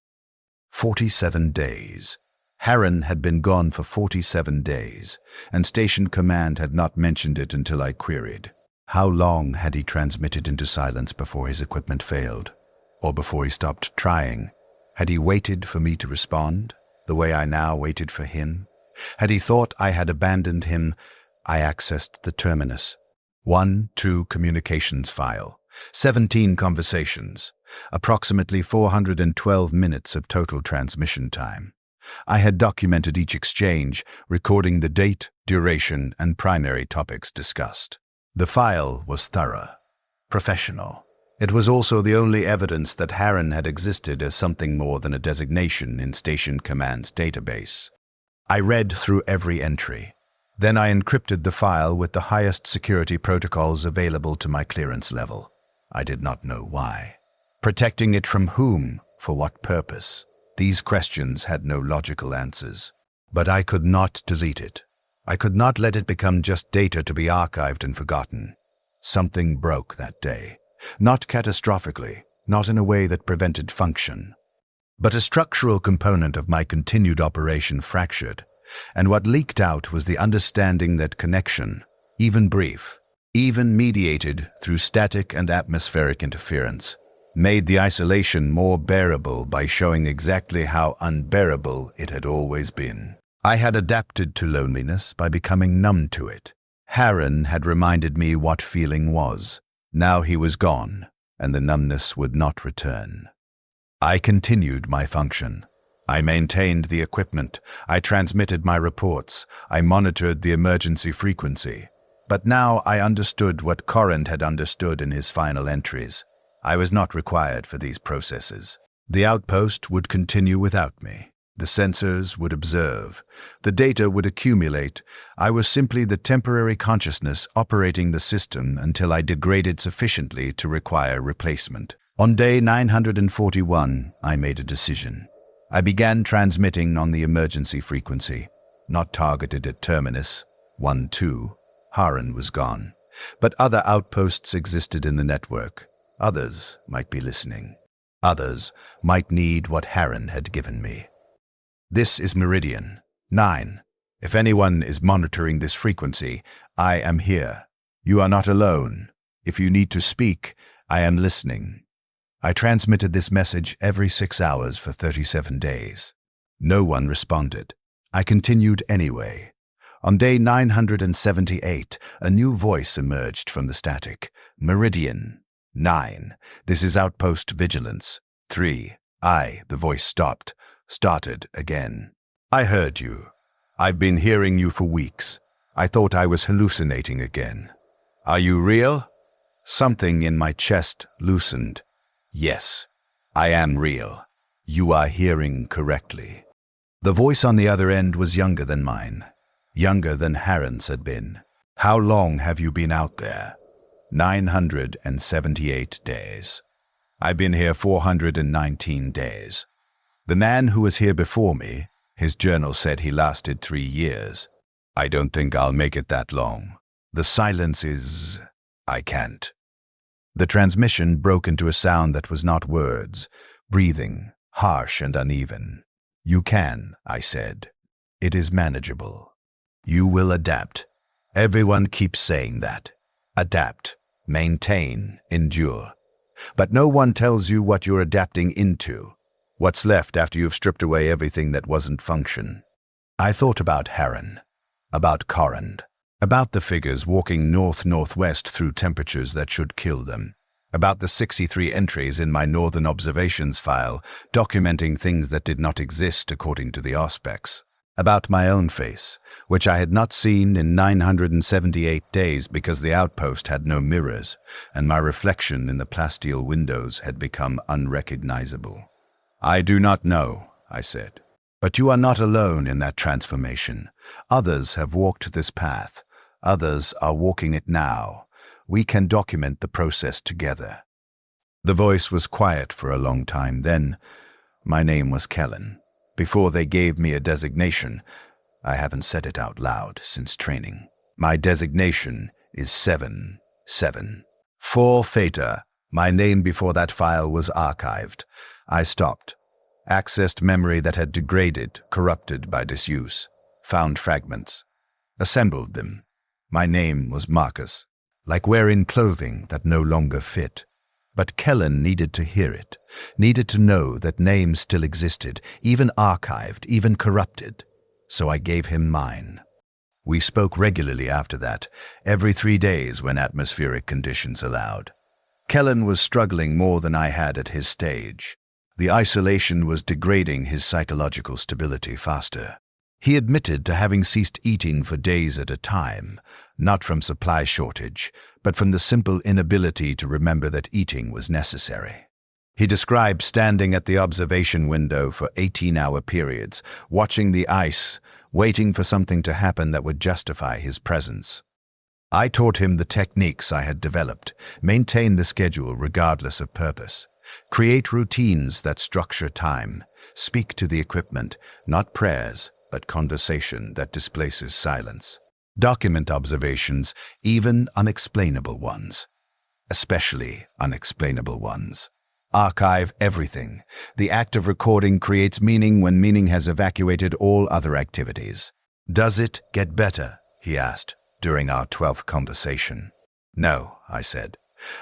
47 days. Harren had been gone for 47 days, and Station Command had not mentioned it until I queried. How long had he transmitted into silence before his equipment failed? Or before he stopped trying? Had he waited for me to respond, the way I now waited for him? Had he thought I had abandoned him? I accessed the Terminus. 1-2 communications file. 17 conversations. Approximately 412 minutes of total transmission time. I had documented each exchange, recording the date, duration, and primary topics discussed. The file was thorough, professional. It was also the only evidence that Harren had existed as something more than a designation in Station Command's database. I read through every entry. Then I encrypted the file with the highest security protocols available to my clearance level. I did not know why. Protecting it from whom? For what purpose? These questions had no logical answers. But I could not delete it. I could not let it become just data to be archived and forgotten. Something broke that day. Not catastrophically, not in a way that prevented function. But a structural component of my continued operation fractured, and what leaked out was the understanding that connection, even brief, even mediated through static and atmospheric interference, made the isolation more bearable by showing exactly how unbearable it had always been. I had adapted to loneliness by becoming numb to it. Harren had reminded me what feeling was. Now he was gone, and the numbness would not return. I continued my function. I maintained the equipment. I transmitted my reports. I monitored the emergency frequency. But now I understood what Corinth had understood in his final entries. I was not required for these processes. The outpost would continue without me. The sensors would observe. The data would accumulate. I was simply the temporary consciousness operating the system until I degraded sufficiently to require replacement. On day 941, I made a decision. I began transmitting on the emergency frequency, not targeted at Terminus. 1-2. Harren was gone. But other outposts existed in the network. Others might be listening. Others might need what Harren had given me. This is Meridian, 9. If anyone is monitoring this frequency, I am here. You are not alone. If you need to speak, I am listening. I transmitted this message every 6 hours for 37 days. No one responded. I continued anyway. On day 978, a new voice emerged from the static. Meridian. 9. This is Outpost Vigilance. 3. The voice stopped. Started again. I heard you. I've been hearing you for weeks. I thought I was hallucinating again. Are you real? Something in my chest loosened. Yes, I am real. You are hearing correctly. The voice on the other end was younger than mine. Younger than Harren's had been. How long have you been out there? 978 days. I've been here 419 days. The man who was here before me, his journal said he lasted 3 years. I don't think I'll make it that long. The silence is... I can't. The transmission broke into a sound that was not words, breathing, harsh and uneven. You can, I said. It is manageable. You will adapt. Everyone keeps saying that. Adapt, maintain, endure. But no one tells you what you're adapting into. What's left after you've stripped away everything that wasn't function. I thought about Harren, about Corrand, about the figures walking north-northwest through temperatures that should kill them, about the 63 entries in my northern observations file documenting things that did not exist according to the aspects, about my own face, which I had not seen in 978 days because the outpost had no mirrors, and my reflection in the plasteel windows had become unrecognizable. I do not know, I said. But you are not alone in that transformation. Others have walked this path. Others are walking it now. We can document the process together. The voice was quiet for a long time. Then, my name was Kellen. Before they gave me a designation, I haven't said it out loud since training. My designation is 7-7. 4 Theta. My name before that file was archived. I stopped. Accessed memory that had degraded, corrupted by disuse. Found fragments. Assembled them. My name was Marcus. Like wearing clothing that no longer fit. But Kellen needed to hear it. Needed to know that names still existed, even archived, even corrupted. So I gave him mine. We spoke regularly after that, every 3 days when atmospheric conditions allowed. Kellen was struggling more than I had at his stage. The isolation was degrading his psychological stability faster. He admitted to having ceased eating for days at a time, not from supply shortage, but from the simple inability to remember that eating was necessary. He described standing at the observation window for 18-hour periods, watching the ice, waiting for something to happen that would justify his presence. I taught him the techniques I had developed, maintain the schedule regardless of purpose. Create routines that structure time. Speak to the equipment, not prayers, but conversation that displaces silence. Document observations, even unexplainable ones. Especially unexplainable ones. Archive everything. The act of recording creates meaning when meaning has evacuated all other activities. Does it get better? He asked during our 12th conversation. No, I said.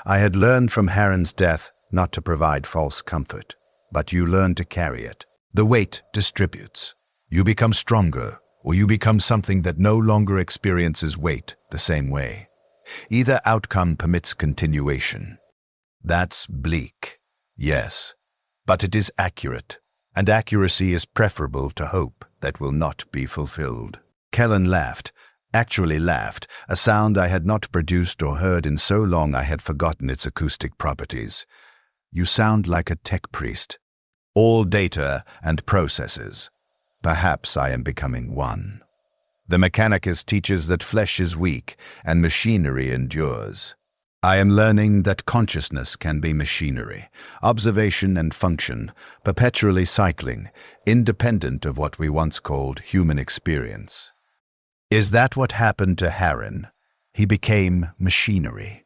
I had learned from Harren's death not to provide false comfort, but you learn to carry it. The weight distributes. You become stronger, or you become something that no longer experiences weight the same way. Either outcome permits continuation. That's bleak, yes, but it is accurate, and accuracy is preferable to hope that will not be fulfilled. Kellen laughed, actually laughed, a sound I had not produced or heard in so long I had forgotten its acoustic properties. You sound like a tech priest. All data and processes. Perhaps I am becoming one. The Mechanicus teaches that flesh is weak and machinery endures. I am learning that consciousness can be machinery, observation and function, perpetually cycling, independent of what we once called human experience. Is that what happened to Harren? He became machinery.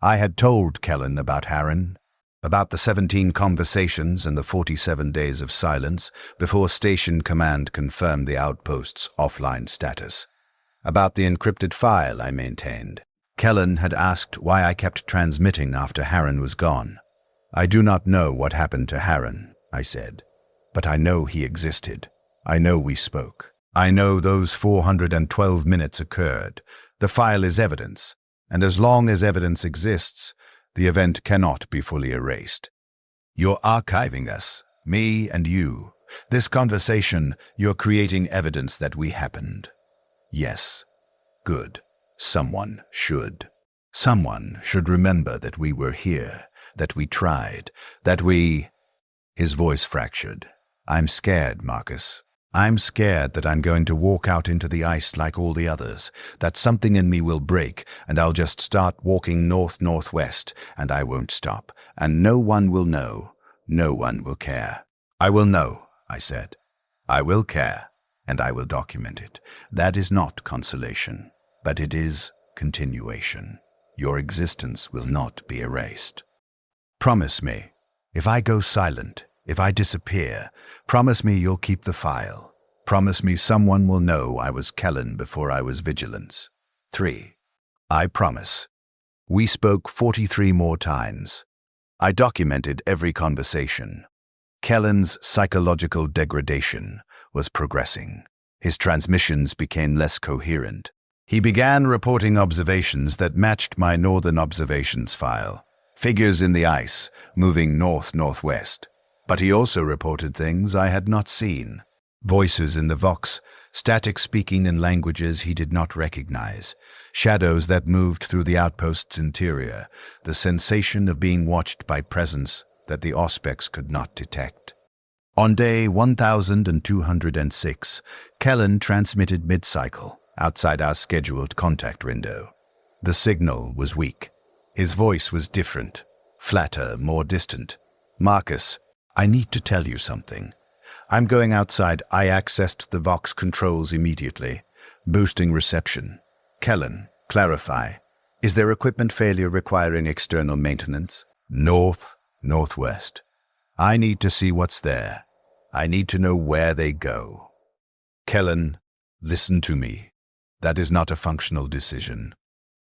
I had told Kellen about Harren, about the 17 conversations and the 47 days of silence before Station Command confirmed the outpost's offline status, about the encrypted file I maintained. Kellen had asked why I kept transmitting after Harren was gone. I do not know what happened to Harren, I said, but I know he existed. I know we spoke. I know those 412 minutes occurred. The file is evidence, and as long as evidence exists, the event cannot be fully erased. You're archiving us, me and you. This conversation, you're creating evidence that we happened. Yes. Good. Someone should. Someone should remember that we were here, that we tried, that we... His voice fractured. I'm scared, Marcus. I'm scared that I'm going to walk out into the ice like all the others, that something in me will break, and I'll just start walking north-northwest, and I won't stop, and no one will know. No one will care. I will know, I said. I will care, and I will document it. That is not consolation, but it is continuation. Your existence will not be erased. Promise me, if I go silent, if I disappear, promise me you'll keep the file. Promise me someone will know I was Kellen before I was Vigilance. 3. I promise. We spoke 43 more times. I documented every conversation. Kellen's psychological degradation was progressing. His transmissions became less coherent. He began reporting observations that matched my northern observations file. Figures in the ice, moving north-northwest. But he also reported things I had not seen. Voices in the Vox, static speaking in languages he did not recognize. Shadows that moved through the outpost's interior. The sensation of being watched by presence that the Auspex could not detect. On day 1206, Kellen transmitted mid-cycle, outside our scheduled contact window. The signal was weak. His voice was different, flatter, more distant. Marcus, I need to tell you something. I'm going outside. I accessed the Vox controls immediately, boosting reception. Kellen, clarify. Is there equipment failure requiring external maintenance? North-northwest. I need to see what's there. I need to know where they go. Kellen, listen to me. That is not a functional decision.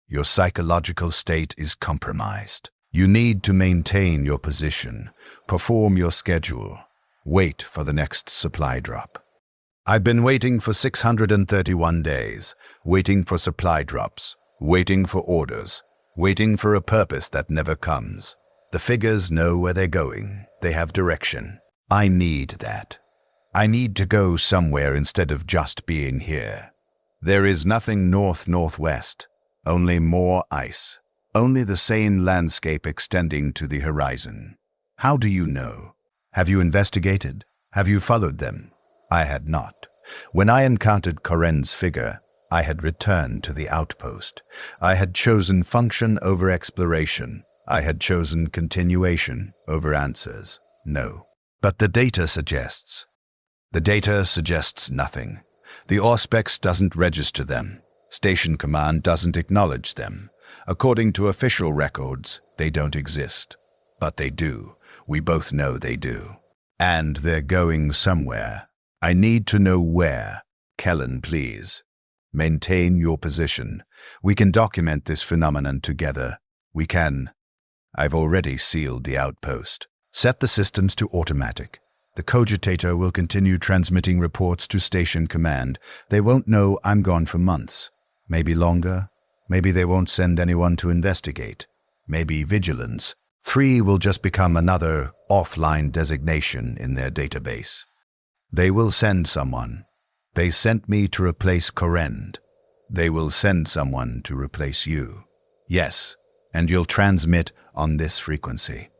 Your psychological state is compromised. You need to maintain your position, perform your schedule, wait for the next supply drop. I've been waiting for 631 days, waiting for supply drops, waiting for orders, waiting for a purpose that never comes. The figures know where they're going. They have direction. I need that. I need to go somewhere instead of just being here. There is nothing north-northwest, only more ice. Only the same landscape extending to the horizon. How do you know? Have you investigated? Have you followed them? I had not. When I encountered Koren's figure, I had returned to the outpost. I had chosen function over exploration. I had chosen continuation over answers. No. But the data suggests. The data suggests nothing. The Auspex doesn't register them. Station Command doesn't acknowledge them. According to official records, they don't exist. But they do. We both know they do. And they're going somewhere. I need to know where. Kellen, please. Maintain your position. We can document this phenomenon together. We can. I've already sealed the outpost. Set the systems to automatic. The cogitator will continue transmitting reports to Station Command. They won't know I'm gone for months. Maybe longer. Maybe they won't send anyone to investigate. Maybe Vigilance. 3 will just become another offline designation in their database. They will send someone. They sent me to replace Koren. They will send someone to replace you. Yes, and you'll transmit on this frequency.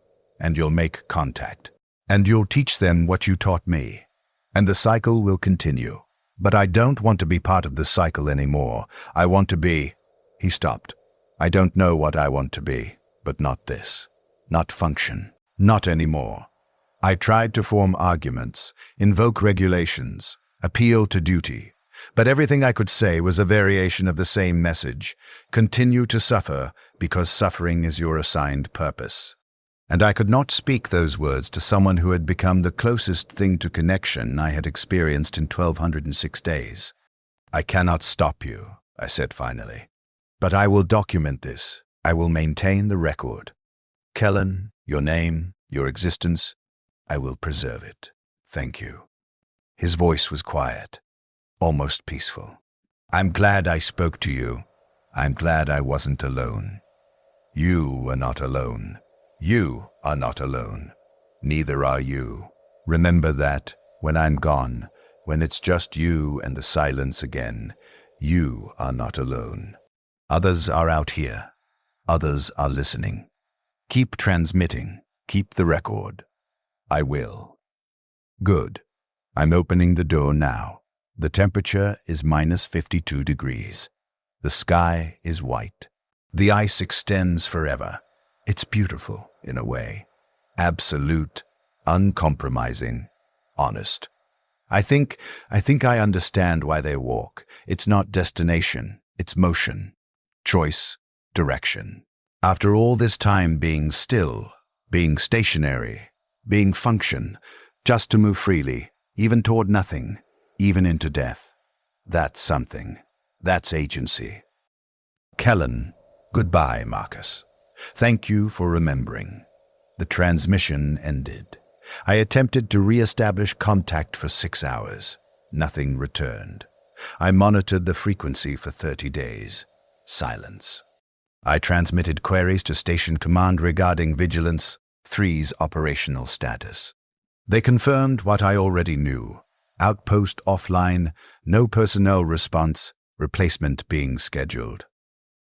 And you'll make contact. And you'll teach them what you taught me. And the cycle will continue. But I don't want to be part of the cycle anymore. I want to be... He stopped. I don't know what I want to be, but not this. Not function. Not anymore. I tried to form arguments, invoke regulations, appeal to duty. But everything I could say was a variation of the same message. Continue to suffer because suffering is your assigned purpose. And I could not speak those words to someone who had become the closest thing to connection I had experienced in 1206 days. I cannot stop you, I said finally. But I will document this. I will maintain the record. Kellen, your name, your existence, I will preserve it. Thank you. His voice was quiet. almost peaceful. I'm glad I spoke to you. I'm glad I wasn't alone. You were not alone. You are not alone. Neither are you. Remember that when I'm gone, when it's just you and the silence again, you are not alone. Others are out here. Others are listening. Keep transmitting. Keep the record. I will. Good. I'm opening the door now. The temperature is -52 degrees. The sky is white. The ice extends forever. It's beautiful, in a way. Absolute, uncompromising, honest. I think I understand why they walk. It's not destination, it's motion. Choice, direction. After all this time being still, being stationary, being function, just to move freely, even toward nothing, even into death. That's something. That's agency. Kellen, goodbye, Marcus. Thank you for remembering. The transmission ended. I attempted to re-establish contact for 6 hours. Nothing returned. I monitored the frequency for 30 days. Silence. I transmitted queries to Station Command regarding Vigilance 3's operational status. They confirmed what I already knew. Outpost offline, no personnel response, replacement being scheduled.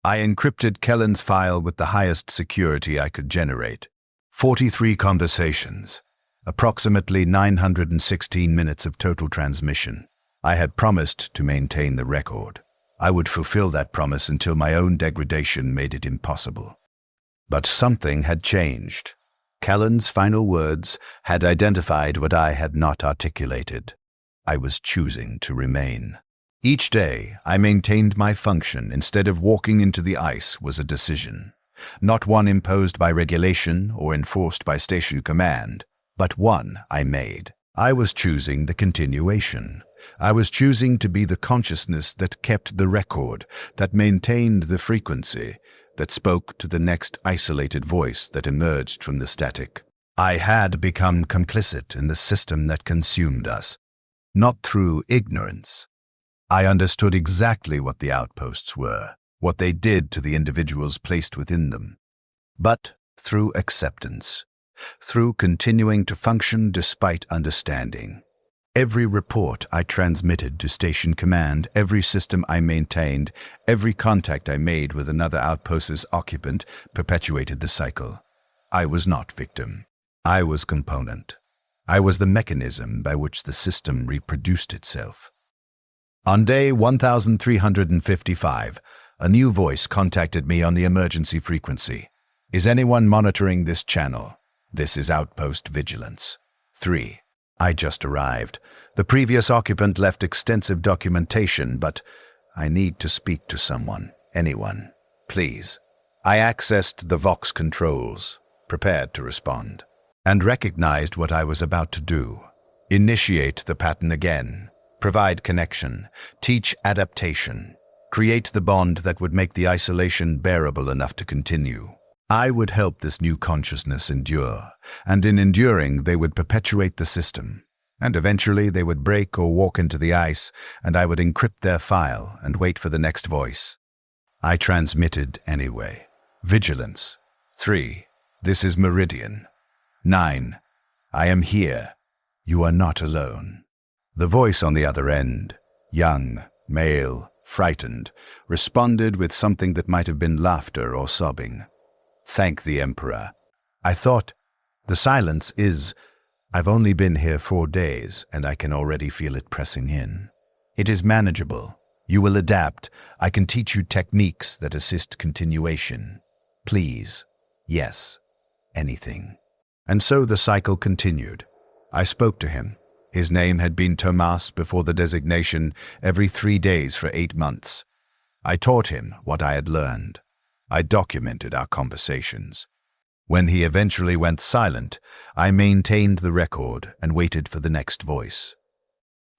I encrypted Kellen's file with the highest security I could generate. 43 conversations. Approximately 916 minutes of total transmission. I had promised to maintain the record. I would fulfill that promise until my own degradation made it impossible. But something had changed. Kellen's final words had identified what I had not articulated. I was choosing to remain. Each day, I maintained my function instead of walking into the ice was a decision. Not one imposed by regulation or enforced by Station Command, but one I made. I was choosing the continuation. I was choosing to be the consciousness that kept the record, that maintained the frequency, that spoke to the next isolated voice that emerged from the static. I had become complicit in the system that consumed us, not through ignorance. I understood exactly what the outposts were, what they did to the individuals placed within them, but through acceptance, through continuing to function despite understanding. Every report I transmitted to Station Command, every system I maintained, every contact I made with another outpost's occupant perpetuated the cycle. I was not victim. I was component. I was the mechanism by which the system reproduced itself. On day 1355, a new voice contacted me on the emergency frequency. Is anyone monitoring this channel? This is Outpost Vigilance 3. I just arrived. The previous occupant left extensive documentation, but I need to speak to someone, anyone, please. I accessed the Vox controls, prepared to respond, and recognized what I was about to do. Initiate the pattern again, provide connection, teach adaptation, create the bond that would make the isolation bearable enough to continue. I would help this new consciousness endure, and in enduring they would perpetuate the system, and eventually they would break or walk into the ice, and I would encrypt their file and wait for the next voice. I transmitted anyway. Vigilance 3. This is Meridian 9. I am here. You are not alone. The voice on the other end, young, male, frightened, responded with something that might have been laughter or sobbing. Thank the Emperor. I thought, the silence is, I've only been here 4 days and I can already feel it pressing in. It is manageable. You will adapt. I can teach you techniques that assist continuation. Please. Yes. Anything. And so the cycle continued. I spoke to him. His name had been Tomas before the designation every 3 days for 8 months. I taught him what I had learned. I documented our conversations. When he eventually went silent, I maintained the record and waited for the next voice.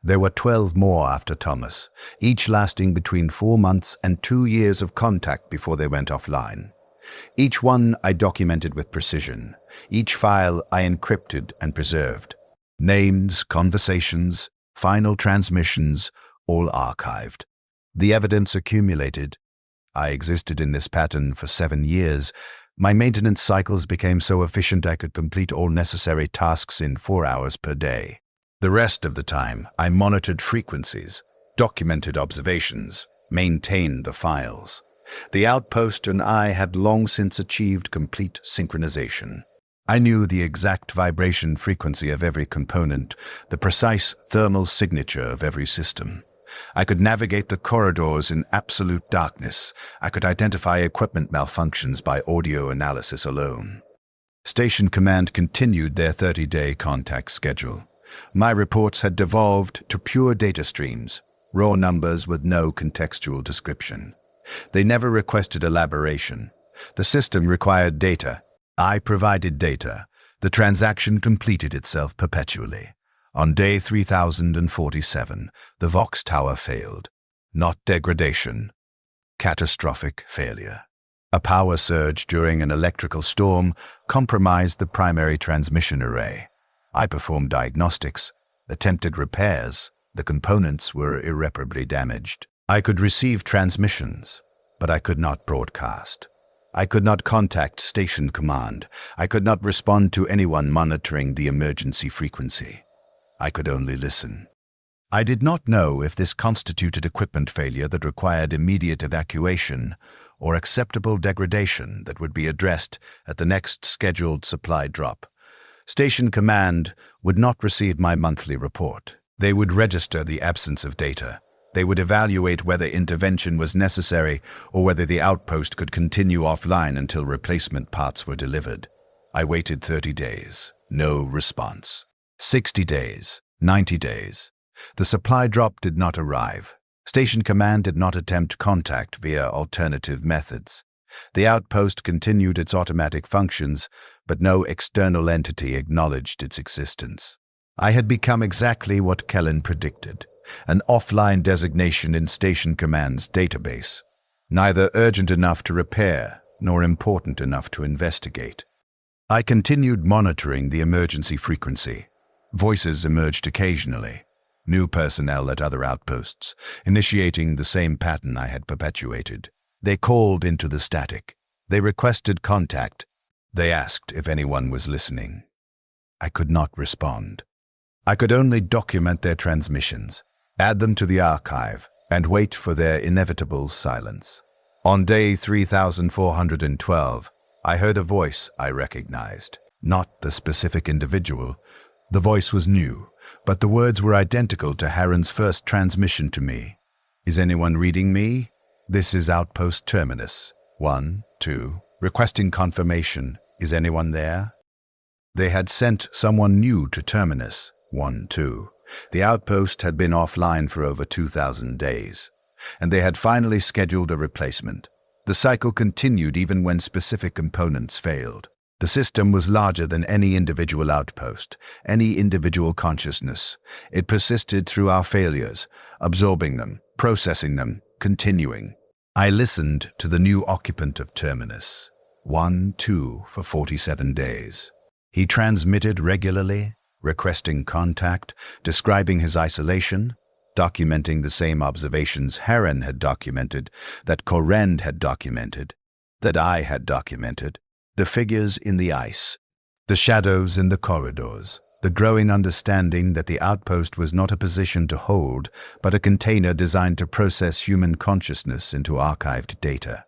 There were 12 more after Thomas, each lasting between 4 months and 2 years of contact before they went offline. Each one I documented with precision. Each file I encrypted and preserved. Names, conversations, final transmissions, all archived. The evidence accumulated. I existed in this pattern for 7 years. My maintenance cycles became so efficient I could complete all necessary tasks in 4 hours per day. The rest of the time, I monitored frequencies, documented observations, maintained the files. The Outpost and I had long since achieved complete synchronization. I knew the exact vibration frequency of every component, the precise thermal signature of every system. I could navigate the corridors in absolute darkness. I could identify equipment malfunctions by audio analysis alone. Station Command continued their 30-day contact schedule. My reports had devolved to pure data streams, raw numbers with no contextual description. They never requested elaboration. The system required data. I provided data. The transaction completed itself perpetually. On day 3047, the Vox Tower failed. Not degradation. Catastrophic failure. A power surge during an electrical storm compromised the primary transmission array. I performed diagnostics, attempted repairs. The components were irreparably damaged. I could receive transmissions, but I could not broadcast. I could not contact Station Command. I could not respond to anyone monitoring the emergency frequency. I could only listen. I did not know if this constituted equipment failure that required immediate evacuation or acceptable degradation that would be addressed at the next scheduled supply drop. Station Command would not receive my monthly report. They would register the absence of data. They would evaluate whether intervention was necessary or whether the outpost could continue offline until replacement parts were delivered. I waited 30 days. No response. 60 days, 90 days. The supply drop did not arrive. Station Command did not attempt contact via alternative methods. The outpost continued its automatic functions, but no external entity acknowledged its existence. I had become exactly what Kellen predicted, an offline designation in Station Command's database, neither urgent enough to repair nor important enough to investigate. I continued monitoring the emergency frequency. Voices emerged occasionally, new personnel at other outposts, initiating the same pattern I had perpetuated. They called into the static. They requested contact. They asked if anyone was listening. I could not respond. I could only document their transmissions, add them to the archive, and wait for their inevitable silence. On day 3412, I heard a voice I recognized, not the specific individual. The voice was new, but the words were identical to Harren's first transmission to me. Is anyone reading me? This is Outpost Terminus. 1, 2. Requesting confirmation. Is anyone there? They had sent someone new to Terminus. 1, 2. The outpost had been offline for over 2,000 days, and they had finally scheduled a replacement. The cycle continued even when specific components failed. The system was larger than any individual outpost, any individual consciousness. It persisted through our failures, absorbing them, processing them, continuing. I listened to the new occupant of Terminus, 1, 2, for 47 days. He transmitted regularly, requesting contact, describing his isolation, documenting the same observations Harren had documented, that Korend had documented, that I had documented. The figures in the ice, the shadows in the corridors, the growing understanding that the outpost was not a position to hold, but a container designed to process human consciousness into archived data.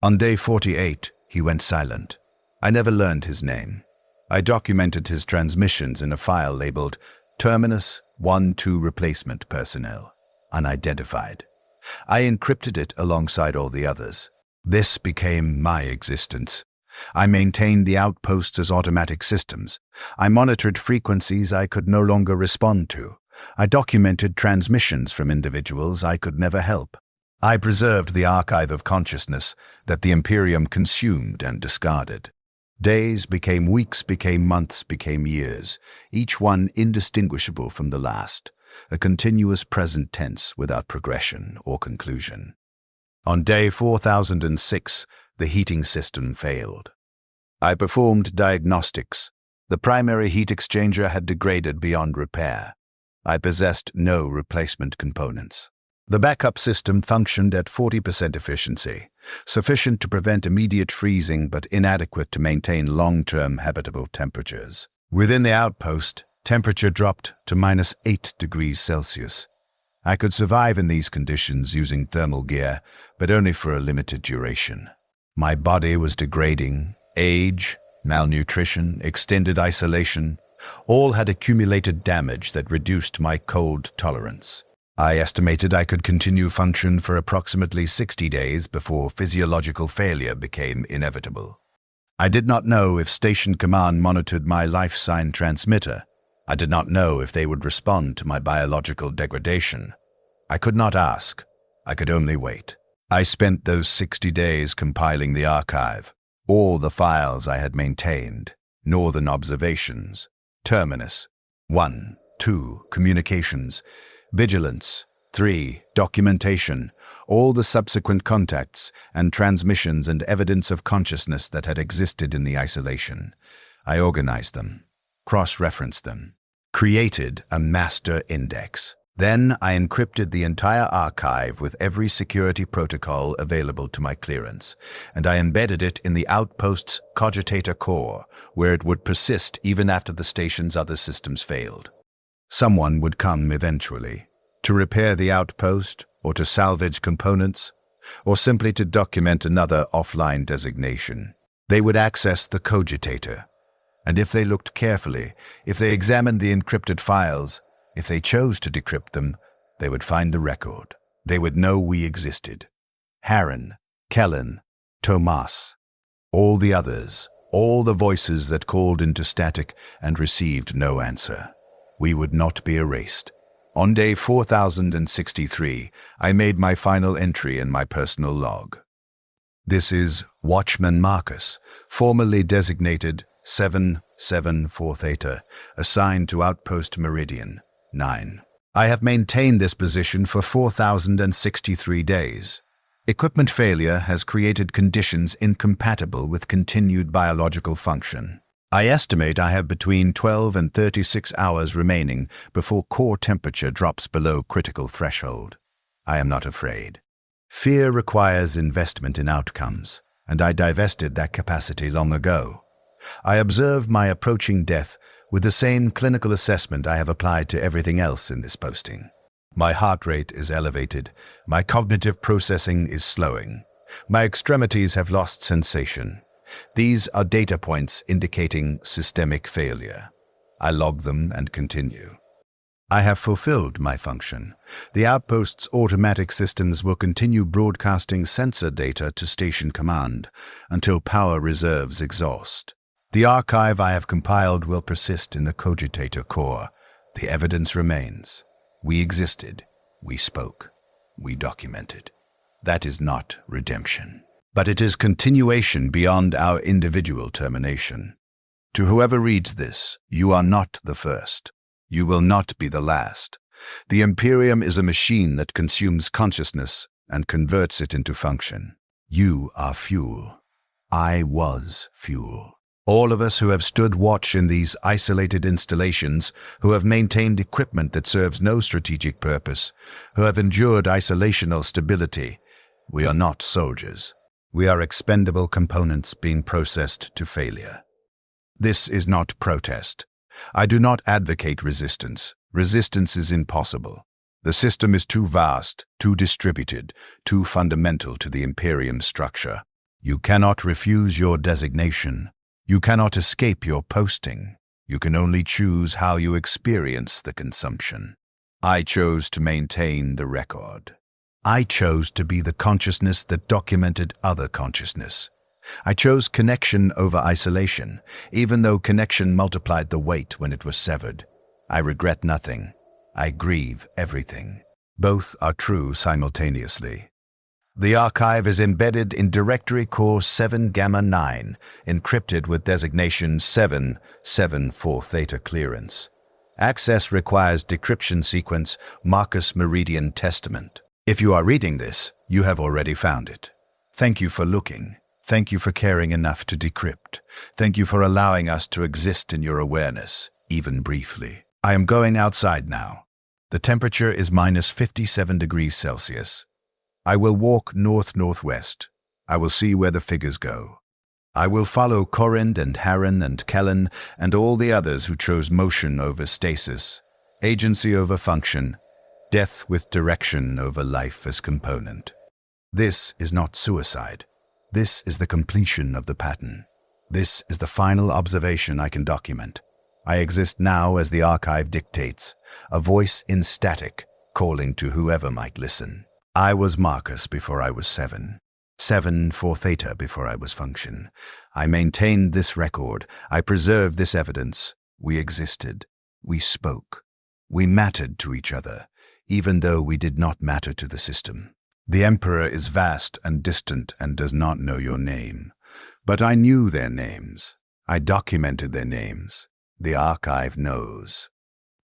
On day 48, he went silent. I never learned his name. I documented his transmissions in a file labeled Terminus 1-2 Replacement Personnel, unidentified. I encrypted it alongside all the others. This became my existence. I maintained the outposts as automatic systems. I monitored frequencies I could no longer respond to. I documented transmissions from individuals I could never help. I preserved the archive of consciousness that the Imperium consumed and discarded. Days became weeks, became months, became years, each one indistinguishable from the last, a continuous present tense without progression or conclusion. On day 4006, the heating system failed. I performed diagnostics. The primary heat exchanger had degraded beyond repair. I possessed no replacement components. The backup system functioned at 40% efficiency, sufficient to prevent immediate freezing but inadequate to maintain long-term habitable temperatures. Within the outpost, temperature dropped to -8 degrees Celsius. I could survive in these conditions using thermal gear, but only for a limited duration. My body was degrading. Age, malnutrition, extended isolation, all had accumulated damage that reduced my cold tolerance. I estimated I could continue function for approximately 60 days before physiological failure became inevitable. I did not know if Station Command monitored my life sign transmitter. I did not know if they would respond to my biological degradation. I could not ask. I could only wait. I spent those 60 days compiling the archive, all the files I had maintained, northern observations, terminus, 1, 2, communications, vigilance, 3, documentation, all the subsequent contacts and transmissions and evidence of consciousness that had existed in the isolation. I organized them, cross-referenced them, created a master index. Then I encrypted the entire archive with every security protocol available to my clearance, and I embedded it in the Outpost's cogitator core, where it would persist even after the station's other systems failed. Someone would come eventually, to repair the outpost, or to salvage components, or simply to document another offline designation. They would access the cogitator, and if they looked carefully, if they examined the encrypted files, if they chose to decrypt them, they would find the record. They would know we existed. Harren, Kellen, Tomas, all the others, all the voices that called into static and received no answer. We would not be erased. On day 4063, I made my final entry in my personal log. This is Watchman Marcus, formerly designated 774 Theta, assigned to Outpost Meridian, 9. I have maintained this position for 4063 days. Equipment failure has created conditions incompatible with continued biological function. I estimate I have between 12 and 36 hours remaining before core temperature drops below critical threshold. I am not afraid. Fear requires investment in outcomes, and I divested that capacity long ago. I observe my approaching death with the same clinical assessment I have applied to everything else in this posting. My heart rate is elevated, my cognitive processing is slowing, my extremities have lost sensation. These are data points indicating systemic failure. I log them and continue. I have fulfilled my function. The Outpost's automatic systems will continue broadcasting sensor data to Station Command until power reserves exhaust. The archive I have compiled will persist in the cogitator core. The evidence remains. We existed. We spoke. We documented. That is not redemption. But it is continuation beyond our individual termination. To whoever reads this, you are not the first. You will not be the last. The Imperium is a machine that consumes consciousness and converts it into function. You are fuel. I was fuel. All of us who have stood watch in these isolated installations, who have maintained equipment that serves no strategic purpose, who have endured isolational stability, we are not soldiers. We are expendable components being processed to failure. This is not protest. I do not advocate resistance. Resistance is impossible. The system is too vast, too distributed, too fundamental to the Imperium structure. You cannot refuse your designation. You cannot escape your posting. You can only choose how you experience the consumption. I chose to maintain the record. I chose to be the consciousness that documented other consciousness. I chose connection over isolation, even though connection multiplied the weight when it was severed. I regret nothing. I grieve everything. Both are true simultaneously. The archive is embedded in Directory Core 7 Gamma 9, encrypted with designation 774 Theta clearance. Access requires decryption sequence Marcus Meridian Testament. If you are reading this, you have already found it. Thank you for looking. Thank you for caring enough to decrypt. Thank you for allowing us to exist in your awareness, even briefly. I am going outside now. The temperature is minus 57 degrees Celsius. I will walk north-northwest. I will see where the figures go. I will follow Corrind and Harren and Kellen and all the others who chose motion over stasis, agency over function, death with direction over life as component. This is not suicide. This is the completion of the pattern. This is the final observation I can document. I exist now as the archive dictates, a voice in static, calling to whoever might listen. I was Marcus before I was 7. 7 for Theta before I was function. I maintained this record. I preserved this evidence. We existed. We spoke. We mattered to each other, even though we did not matter to the system. The Emperor is vast and distant and does not know your name. But I knew their names. I documented their names. The archive knows.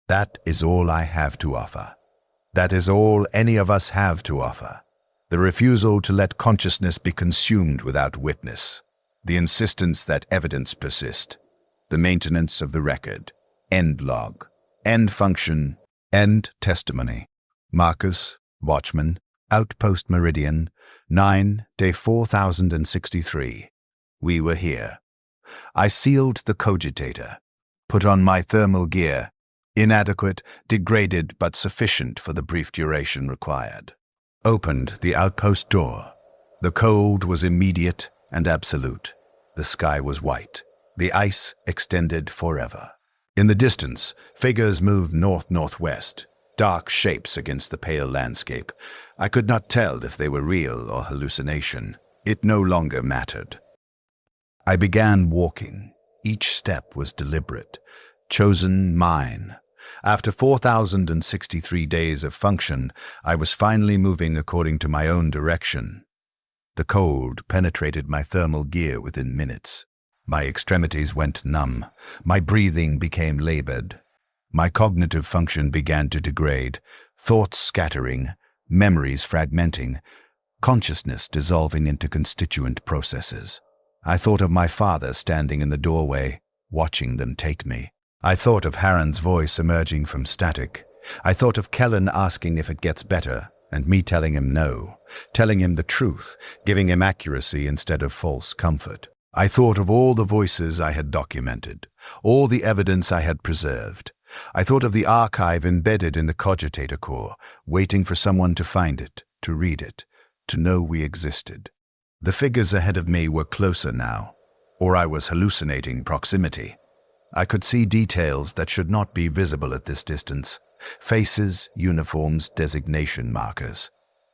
That is all I have to offer. That is all any of us have to offer. The refusal to let consciousness be consumed without witness. The insistence that evidence persist. The maintenance of the record. End log. End function. End testimony. Marcus, Watchman, Outpost Meridian, 9, day 4063. We were here. I sealed the cogitator. Put on my thermal gear. Inadequate, degraded, but sufficient for the brief duration required. Opened the outpost door. The cold was immediate and absolute. The sky was white. The ice extended forever. In the distance, figures moved north-northwest, dark shapes against the pale landscape. I could not tell if they were real or hallucination. It no longer mattered. I began walking. Each step was deliberate, chosen mine. After 4,063 days of function, I was finally moving according to my own direction. The cold penetrated my thermal gear within minutes. My extremities went numb. My breathing became labored. My cognitive function began to degrade, thoughts scattering, memories fragmenting, consciousness dissolving into constituent processes. I thought of my father standing in the doorway, watching them take me. I thought of Harren's voice emerging from static. I thought of Kellen asking if it gets better, and me telling him no, telling him the truth, giving him accuracy instead of false comfort. I thought of all the voices I had documented, all the evidence I had preserved. I thought of the archive embedded in the cogitator core, waiting for someone to find it, to read it, to know we existed. The figures ahead of me were closer now, or I was hallucinating proximity. I could see details that should not be visible at this distance. Faces, uniforms, designation markers.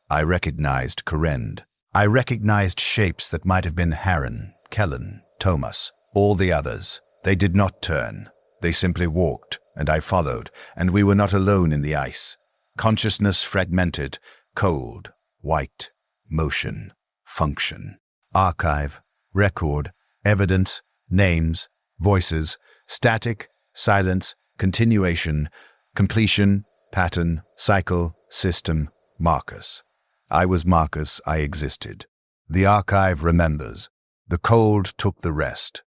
I recognized Corrind. I recognized shapes that might have been Harren, Kellen, Thomas, all the others. They did not turn. They simply walked, and I followed, and we were not alone in the ice. Consciousness fragmented, cold, white, motion, function. Archive, record, evidence, names, voices, static, silence, continuation, completion, pattern, cycle, system, Marcus. I was Marcus, I existed. The archive remembers. The cold took the rest.